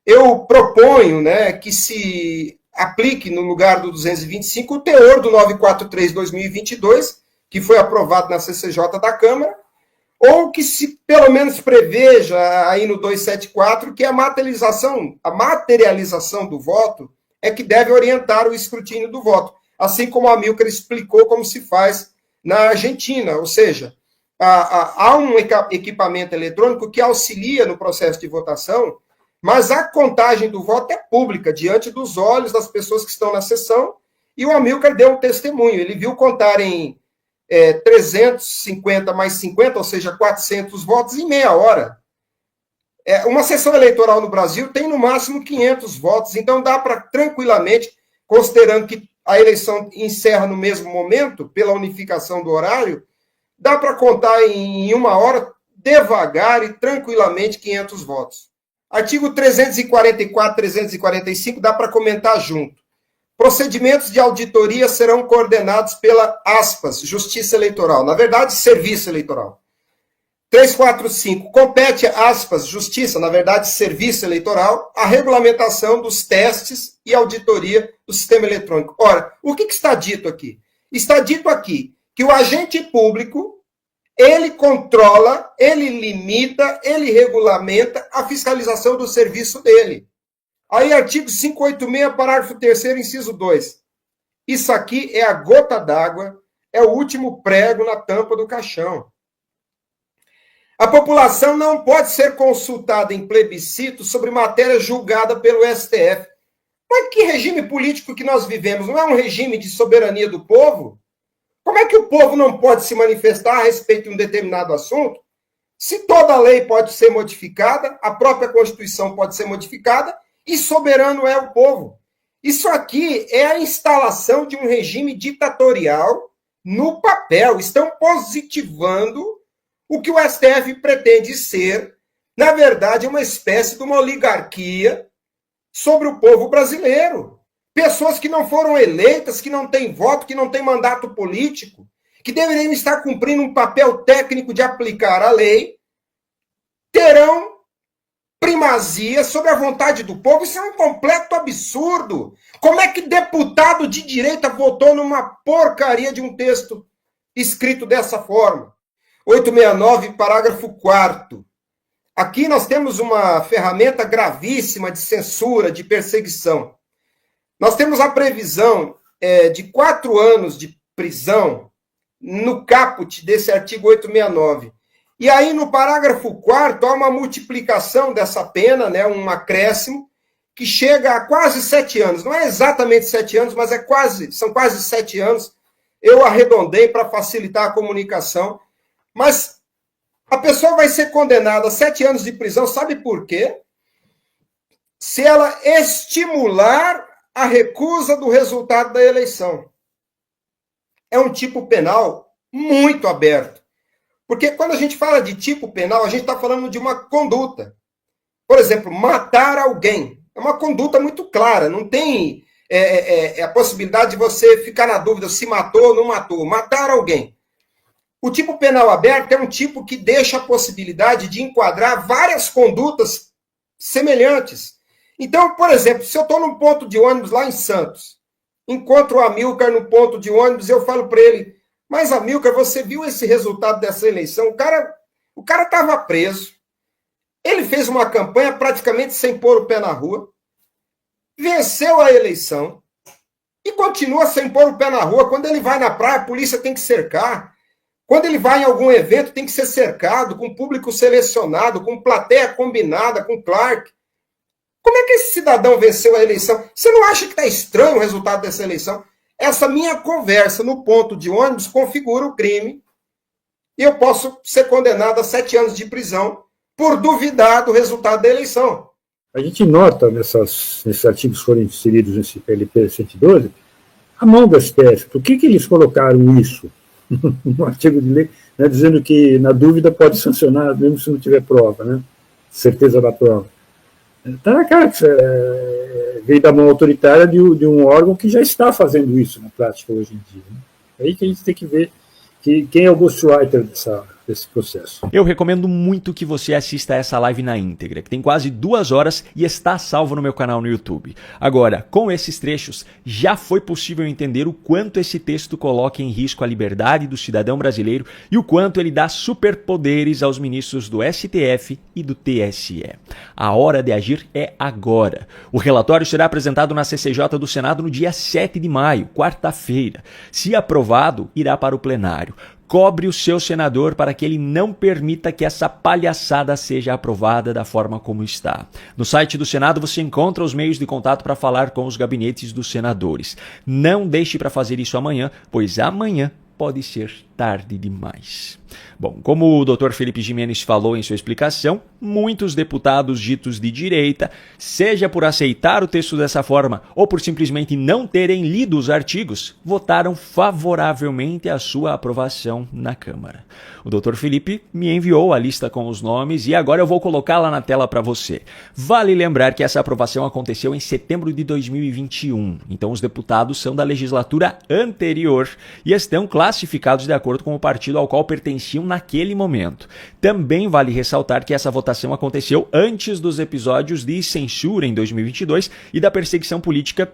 Eu proponho, né, que se aplique no lugar do 225 o teor do 943/2022, que foi aprovado na CCJ da Câmara, ou que se pelo menos preveja aí no 274 que a materialização do voto é que deve orientar o escrutínio do voto, assim como a Amilcar explicou como se faz na Argentina, ou seja, há um equipamento eletrônico que auxilia no processo de votação, mas a contagem do voto é pública, diante dos olhos das pessoas que estão na sessão, e o Amilcar deu um testemunho, ele viu contar em 350 mais 50, ou seja, 400 votos em meia hora. Uma sessão eleitoral no Brasil tem no máximo 500 votos, então dá para tranquilamente, considerando que a eleição encerra no mesmo momento, pela unificação do horário, dá para contar em uma hora, devagar e tranquilamente, 500 votos. Artigo 344, 345, dá para comentar junto. Procedimentos de auditoria serão coordenados pela, aspas, Justiça Eleitoral. Na verdade, Serviço Eleitoral. 345, compete, aspas, Justiça, na verdade, Serviço Eleitoral, a regulamentação dos testes e auditoria do sistema eletrônico. Ora, o que está dito aqui? Está dito aqui que o agente público, ele controla, ele limita, ele regulamenta a fiscalização do serviço dele. Aí, artigo 586, parágrafo 3º, inciso 2. Isso aqui é a gota d'água, é o último prego na tampa do caixão. A população não pode ser consultada em plebiscito sobre matéria julgada pelo STF. Mas que regime político que nós vivemos? Não é um regime de soberania do povo? Como é que o povo não pode se manifestar a respeito de um determinado assunto? Se toda lei pode ser modificada, a própria Constituição pode ser modificada, e soberano é o povo. Isso aqui é a instalação de um regime ditatorial no papel. Estão positivando o que o STF pretende ser, na verdade, uma espécie de uma oligarquia sobre o povo brasileiro. Pessoas que não foram eleitas, que não têm voto, que não têm mandato político, que deveriam estar cumprindo um papel técnico de aplicar a lei, terão primazia sobre a vontade do povo. Isso é um completo absurdo. Como é que deputado de direita votou numa porcaria de um texto escrito dessa forma? 869, parágrafo 4º. Aqui nós temos uma ferramenta gravíssima de censura, de perseguição. Nós temos a previsão de 4 anos de prisão no caput desse artigo 869. E aí, no parágrafo 4º, há uma multiplicação dessa pena, né, um acréscimo, que chega a quase 7 anos. Não é exatamente 7 anos, mas são quase 7 anos. Eu arredondei para facilitar a comunicação. Mas a pessoa vai ser condenada a 7 anos de prisão, sabe por quê? Se ela estimular a recusa do resultado da eleição. É um tipo penal muito aberto. Porque quando a gente fala de tipo penal, a gente está falando de uma conduta. Por exemplo, matar alguém. É uma conduta muito clara. Não tem a possibilidade de você ficar na dúvida se matou ou não matou. Matar alguém. O tipo penal aberto é um tipo que deixa a possibilidade de enquadrar várias condutas semelhantes. Então, por exemplo, se eu estou num ponto de ônibus lá em Santos, encontro o Amilcar no ponto de ônibus, eu falo para ele, mas Amilcar, você viu esse resultado dessa eleição? O cara estava preso, ele fez uma campanha praticamente sem pôr o pé na rua, venceu a eleição e continua sem pôr o pé na rua. Quando ele vai na praia, a polícia tem que cercar. Quando ele vai em algum evento, tem que ser cercado, com público selecionado, com plateia combinada, com Clark. Como é que esse cidadão venceu a eleição? Você não acha que está estranho o resultado dessa eleição? Essa minha conversa no ponto de ônibus configura o crime e eu posso ser condenado a 7 anos de prisão por duvidar do resultado da eleição. A gente nota nesses artigos que foram inseridos nesse PLP 112 a mão do STF. Por que eles colocaram isso no artigo de lei, né, dizendo que na dúvida pode sancionar mesmo se não tiver prova, né? Certeza da prova. Está na cara que veio da mão autoritária de um órgão que já está fazendo isso na prática hoje em dia. Né? É aí que a gente tem que ver quem é o ghostwriter desse processo. Eu recomendo muito que você assista essa live na íntegra, que tem quase 2 horas e está salvo no meu canal no YouTube. Agora, com esses trechos, já foi possível entender o quanto esse texto coloca em risco a liberdade do cidadão brasileiro e o quanto ele dá superpoderes aos ministros do STF e do TSE. A hora de agir é agora. O relatório será apresentado na CCJ do Senado no dia 7 de maio, quarta-feira. Se aprovado, irá para o plenário. Cobre o seu senador para que ele não permita que essa palhaçada seja aprovada da forma como está. No site do Senado você encontra os meios de contato para falar com os gabinetes dos senadores. Não deixe para fazer isso amanhã, pois amanhã pode ser tarde demais. Bom, como o Dr. Felipe Jimenez falou em sua explicação, muitos deputados ditos de direita, seja por aceitar o texto dessa forma ou por simplesmente não terem lido os artigos, votaram favoravelmente à sua aprovação na Câmara. O Dr. Felipe me enviou a lista com os nomes e agora eu vou colocá-la na tela para você. Vale lembrar que essa aprovação aconteceu em setembro de 2021, então os deputados são da legislatura anterior e estão classificados de acordo com o partido ao qual pertenciam naquele momento. Também vale ressaltar que essa votação aconteceu antes dos episódios de censura em 2022 e da perseguição política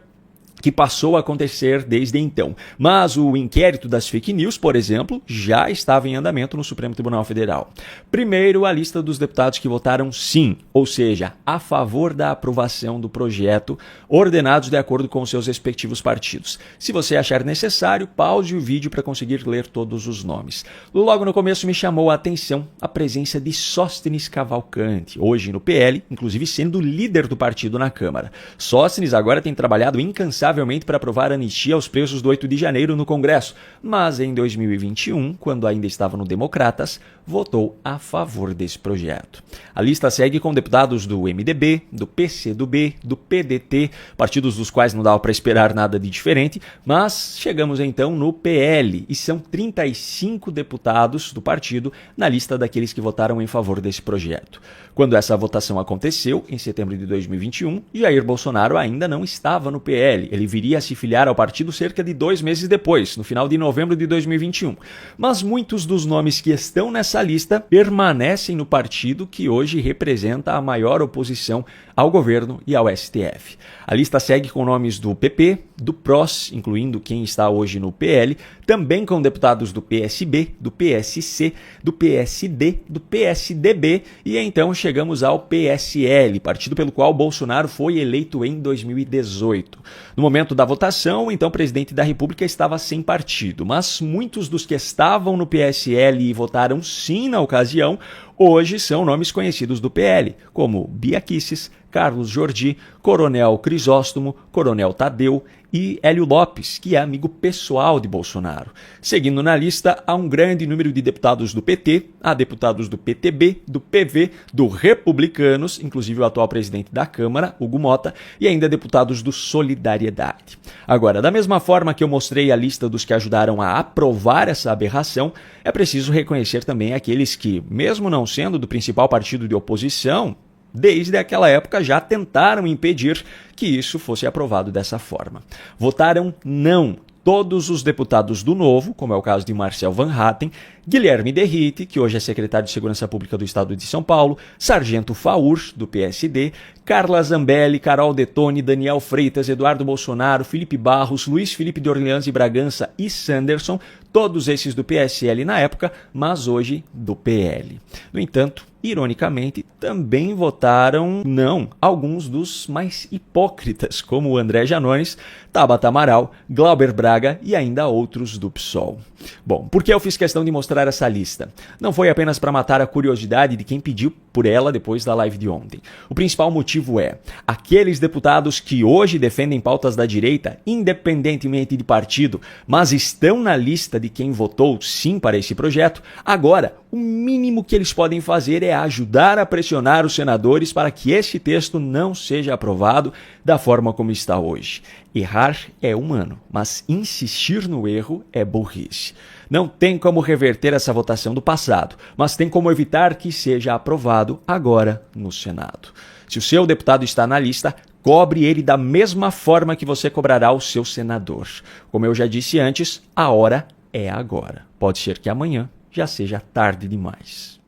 que passou a acontecer desde então. Mas o inquérito das fake news, por exemplo, já estava em andamento no Supremo Tribunal Federal. Primeiro, a lista dos deputados que votaram sim, ou seja, a favor da aprovação do projeto, ordenados de acordo com seus respectivos partidos. Se você achar necessário, pause o vídeo para conseguir ler todos os nomes. Logo no começo me chamou a atenção a presença de Sóstenes Cavalcante, hoje no PL, inclusive sendo líder do partido na Câmara. Sóstenes agora tem trabalhado incansavelmente para aprovar a anistia aos presos do 8 de janeiro no Congresso, mas em 2021, quando ainda estava no Democratas, votou a favor desse projeto. A lista segue com deputados do MDB, do PCdoB, do PDT, partidos dos quais não dava para esperar nada de diferente, mas chegamos então no PL, e são 35 deputados do partido na lista daqueles que votaram em favor desse projeto. Quando essa votação aconteceu, em setembro de 2021, Jair Bolsonaro ainda não estava no PL. Ele viria a se filiar ao partido cerca de 2 meses depois, no final de novembro de 2021. Mas muitos dos nomes que estão nessa lista permanecem no partido que hoje representa a maior oposição ao governo e ao STF. A lista segue com nomes do PP, do PROS, incluindo quem está hoje no PL, também com deputados do PSB, do PSC, do PSD, do PSDB e então chegamos ao PSL, partido pelo qual Bolsonaro foi eleito em 2018. No momento da votação, então o presidente da República estava sem partido, mas muitos dos que estavam no PSL e votaram sim na ocasião, hoje são nomes conhecidos do PL, como Bia Kicis, Carlos Jordi, Coronel Crisóstomo, Coronel Tadeu e Hélio Lopes, que é amigo pessoal de Bolsonaro. Seguindo na lista, há um grande número de deputados do PT, há deputados do PTB, do PV, do Republicanos, inclusive o atual presidente da Câmara, Hugo Mota, e ainda deputados do Solidariedade. Agora, da mesma forma que eu mostrei a lista dos que ajudaram a aprovar essa aberração, é preciso reconhecer também aqueles que, mesmo não sendo do principal partido de oposição, desde aquela época já tentaram impedir que isso fosse aprovado dessa forma. Votaram não todos os deputados do Novo, como é o caso de Marcel Van Hatten, Guilherme Derrite, que hoje é secretário de Segurança Pública do Estado de São Paulo, Sargento Faur, do PSD, Carla Zambelli, Carol Detoni, Daniel Freitas, Eduardo Bolsonaro, Felipe Barros, Luiz Felipe de Orleans e Bragança e Sanderson, todos esses do PSL na época, mas hoje do PL. No entanto, ironicamente, também votaram não alguns dos mais hipócritas, como o André Janones, Tabata Amaral, Glauber Braga e ainda outros do PSOL. Bom, por que eu fiz questão de mostrar essa lista? Não foi apenas para matar a curiosidade de quem pediu por ela depois da live de ontem. O principal motivo é, aqueles deputados que hoje defendem pautas da direita, independentemente de partido, mas estão na lista de quem votou sim para esse projeto, agora, o mínimo que eles podem fazer é ajudar a pressionar os senadores para que esse texto não seja aprovado da forma como está hoje. Errar é humano, mas insistir no erro é burrice. Não tem como reverter essa votação do passado, mas tem como evitar que seja aprovado agora no Senado. Se o seu deputado está na lista, cobre ele da mesma forma que você cobrará o seu senador. Como eu já disse antes, a hora é agora. Pode ser que amanhã já seja tarde demais.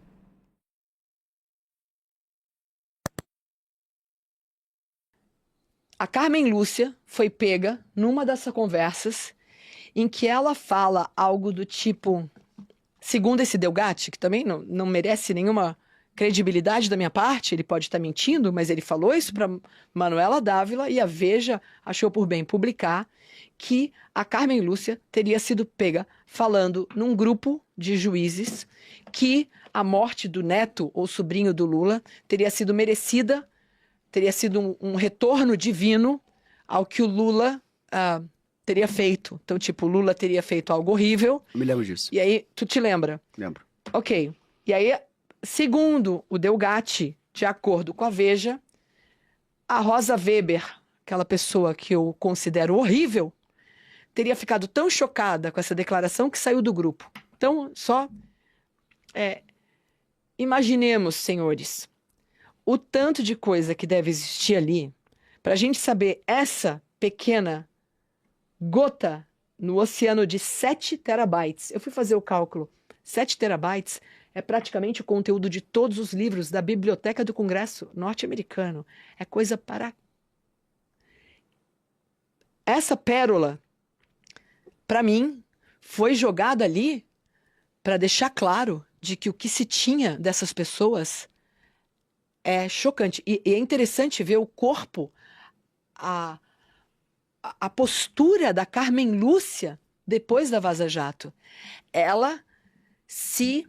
A Carmen Lúcia foi pega numa dessas conversas em que ela fala algo do tipo, segundo esse Delgatti, que também não merece nenhuma credibilidade da minha parte, ele pode estar mentindo, mas ele falou isso para Manuela Dávila e a Veja achou por bem publicar que a Carmen Lúcia teria sido pega falando num grupo de juízes que a morte do neto ou sobrinho do Lula teria sido merecida, teria sido um retorno divino ao que o Lula teria feito. Então, tipo, o Lula teria feito algo horrível. Eu me lembro disso. E aí, tu te lembra? Lembro. Ok. E aí, segundo o Delgatti, de acordo com a Veja, a Rosa Weber, aquela pessoa que eu considero horrível, teria ficado tão chocada com essa declaração que saiu do grupo. Então, só imaginemos, senhores, o tanto de coisa que deve existir ali para a gente saber essa pequena gota no oceano de 7 terabytes. Eu fui fazer o cálculo. 7 terabytes é praticamente o conteúdo de todos os livros da Biblioteca do Congresso norte-americano. É coisa para... Essa pérola, para mim, foi jogada ali para deixar claro de que o que se tinha dessas pessoas é chocante. E é interessante ver o corpo, a postura da Carmen Lúcia depois da Vaza Jato. Ela se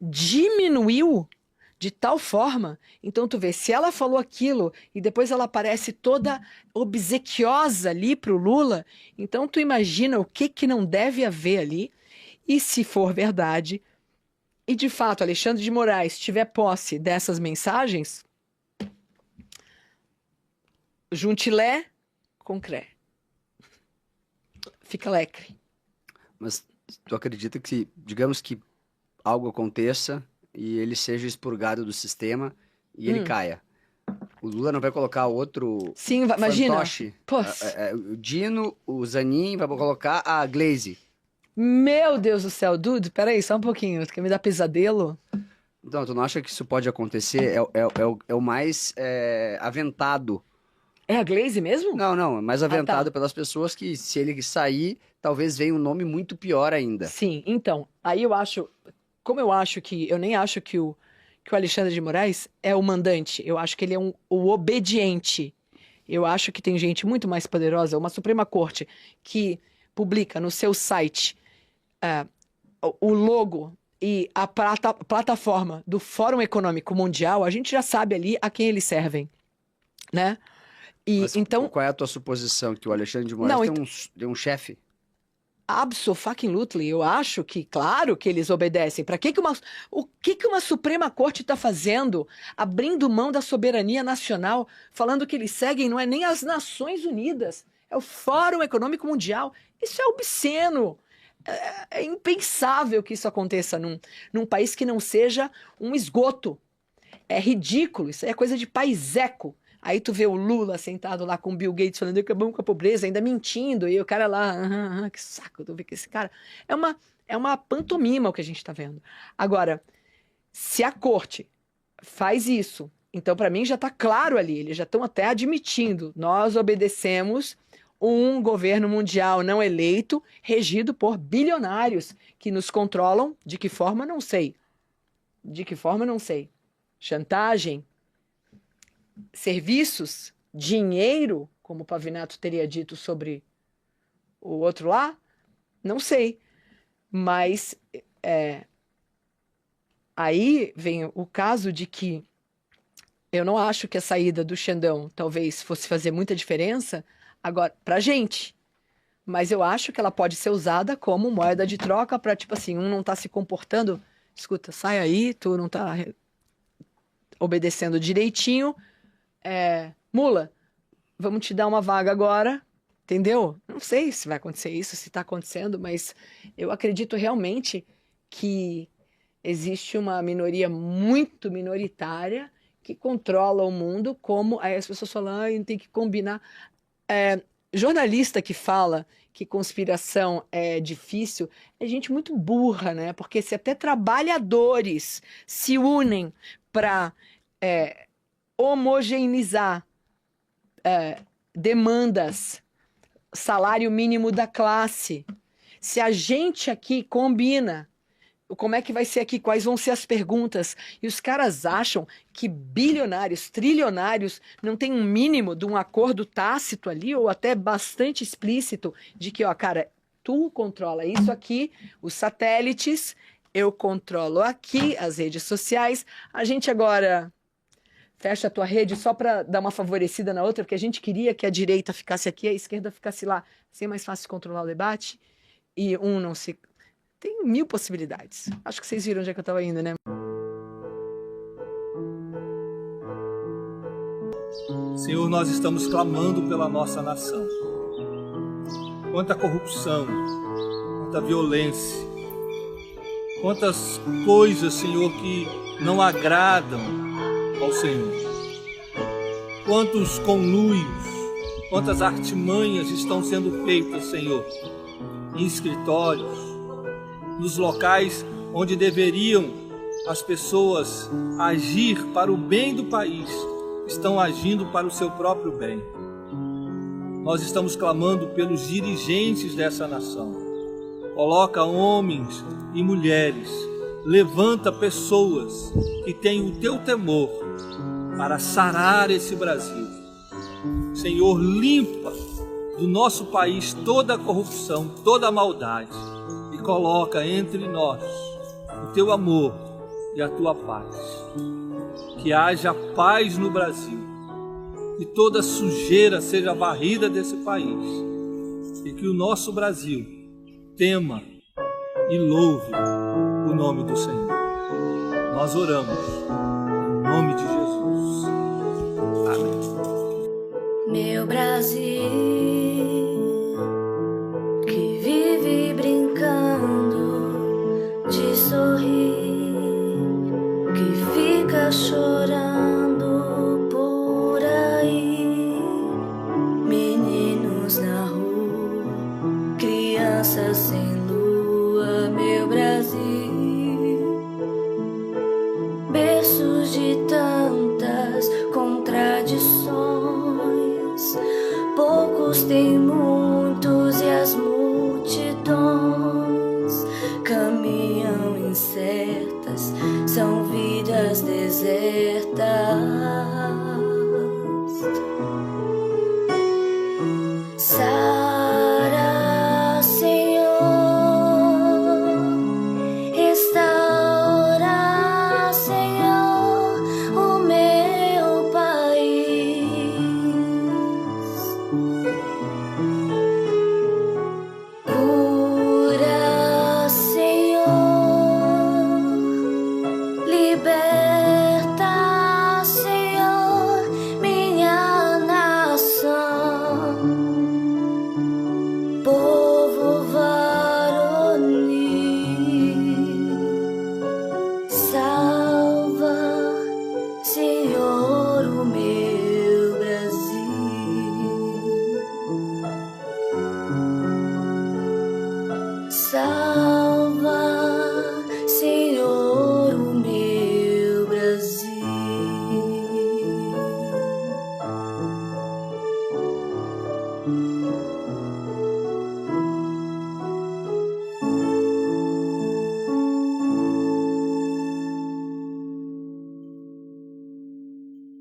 diminuiu de tal forma. Então tu vê, se ela falou aquilo e depois ela aparece toda obsequiosa ali pro Lula, então tu imagina o que não deve haver ali. E se for verdade, e de fato Alexandre de Moraes tiver posse dessas mensagens, junte lé com cré. Fica lecre. Mas tu acredita que, digamos que algo aconteça e ele seja expurgado do sistema e ele caia, o Lula não vai colocar outro imagina. fantoche? O Dino, o Zanin, vai colocar a Glaze. Meu Deus do céu, Dudu, peraí, só um pouquinho, tu quer me dar pesadelo? Então, tu não acha que isso pode acontecer? É o mais aventado. É a Glaze mesmo? Não, é mais aventado tá. pelas pessoas que, se ele sair, talvez venha um nome muito pior ainda. Sim, então, aí eu acho, como eu acho que, eu nem acho que o Alexandre de Moraes é o mandante, eu acho que ele é o obediente. Eu acho que tem gente muito mais poderosa, uma Suprema Corte, que publica no seu site o logo e a plataforma do Fórum Econômico Mundial, a gente já sabe ali a quem eles servem, né? E, mas então, qual é a tua suposição? Que o Alexandre de Moraes tem um chefe? Absolutely. Eu acho que, claro que eles obedecem. O que uma Suprema Corte está fazendo? Abrindo mão da soberania nacional, falando que eles seguem não é nem as Nações Unidas, é o Fórum Econômico Mundial. Isso é obsceno. É impensável que isso aconteça num país que não seja um esgoto. É ridículo. Isso aí é coisa de paiseco. Aí tu vê o Lula sentado lá com o Bill Gates falando que acabamos com a pobreza, ainda mentindo, e o cara lá, que saco, tu vê que esse cara... É uma pantomima o que a gente tá vendo. Agora, se a corte faz isso, então para mim já tá claro ali, eles já estão até admitindo, nós obedecemos um governo mundial não eleito, regido por bilionários, que nos controlam, de que forma, não sei. De que forma, não sei. Chantagem, serviços, dinheiro, como o Pavinato teria dito sobre o outro lá, não sei. Mas aí vem o caso de que eu não acho que a saída do Xandão talvez fosse fazer muita diferença agora pra gente. Mas eu acho que ela pode ser usada como moeda de troca para, tipo assim, um não tá se comportando, escuta, sai aí, tu não tá obedecendo direitinho, mula, vamos te dar uma vaga agora, entendeu? Não sei se vai acontecer isso, se tá acontecendo, mas eu acredito realmente que existe uma minoria muito minoritária que controla o mundo, como aí as pessoas falam, tem que combinar. Jornalista que fala que conspiração é difícil é gente muito burra, né? Porque se até trabalhadores se unem para homogeneizar demandas, salário mínimo da classe, se a gente aqui combina como é que vai ser aqui, quais vão ser as perguntas, e os caras acham que bilionários, trilionários, não tem um mínimo de um acordo tácito ali, ou até bastante explícito, de que, ó, cara, tu controla isso aqui, os satélites, eu controlo aqui as redes sociais, a gente agora fecha a tua rede só para dar uma favorecida na outra, porque a gente queria que a direita ficasse aqui, a esquerda ficasse lá, ser mais fácil controlar o debate, e um não se... Tem 1000 possibilidades. Acho que vocês viram onde é que eu estava indo, né? Senhor, nós estamos clamando pela nossa nação. Quanta corrupção, quanta violência, quantas coisas, Senhor, que não agradam ao Senhor. Quantos conluios, quantas artimanhas estão sendo feitas, Senhor, em escritórios, nos locais onde deveriam as pessoas agir para o bem do país, estão agindo para o seu próprio bem. Nós estamos clamando pelos dirigentes dessa nação. Coloca homens e mulheres, levanta pessoas que têm o teu temor para sarar esse Brasil. Senhor, limpa do nosso país toda a corrupção, toda a maldade. E coloca entre nós o teu amor e a tua paz. Que haja paz no Brasil. Que toda sujeira seja varrida desse país. E que o nosso Brasil tema e louve o nome do Senhor. Nós oramos em nome de Jesus. Amém. Meu Brasil, que vive brincando de sorrir, que fica chorando por aí, meninos na rua, crianças sem lua, meu Brasil, berços de tantas contradições, poucos têm muitos e as multidões caminham incertas, são vidas desertas. Sara, Senhor, restaura, Senhor, o meu país. Cura, Senhor, liberta, Senhor, minha nação. Povo varonil, salva, Senhor, o meu Brasil. Salva, Senhor, o meu Brasil.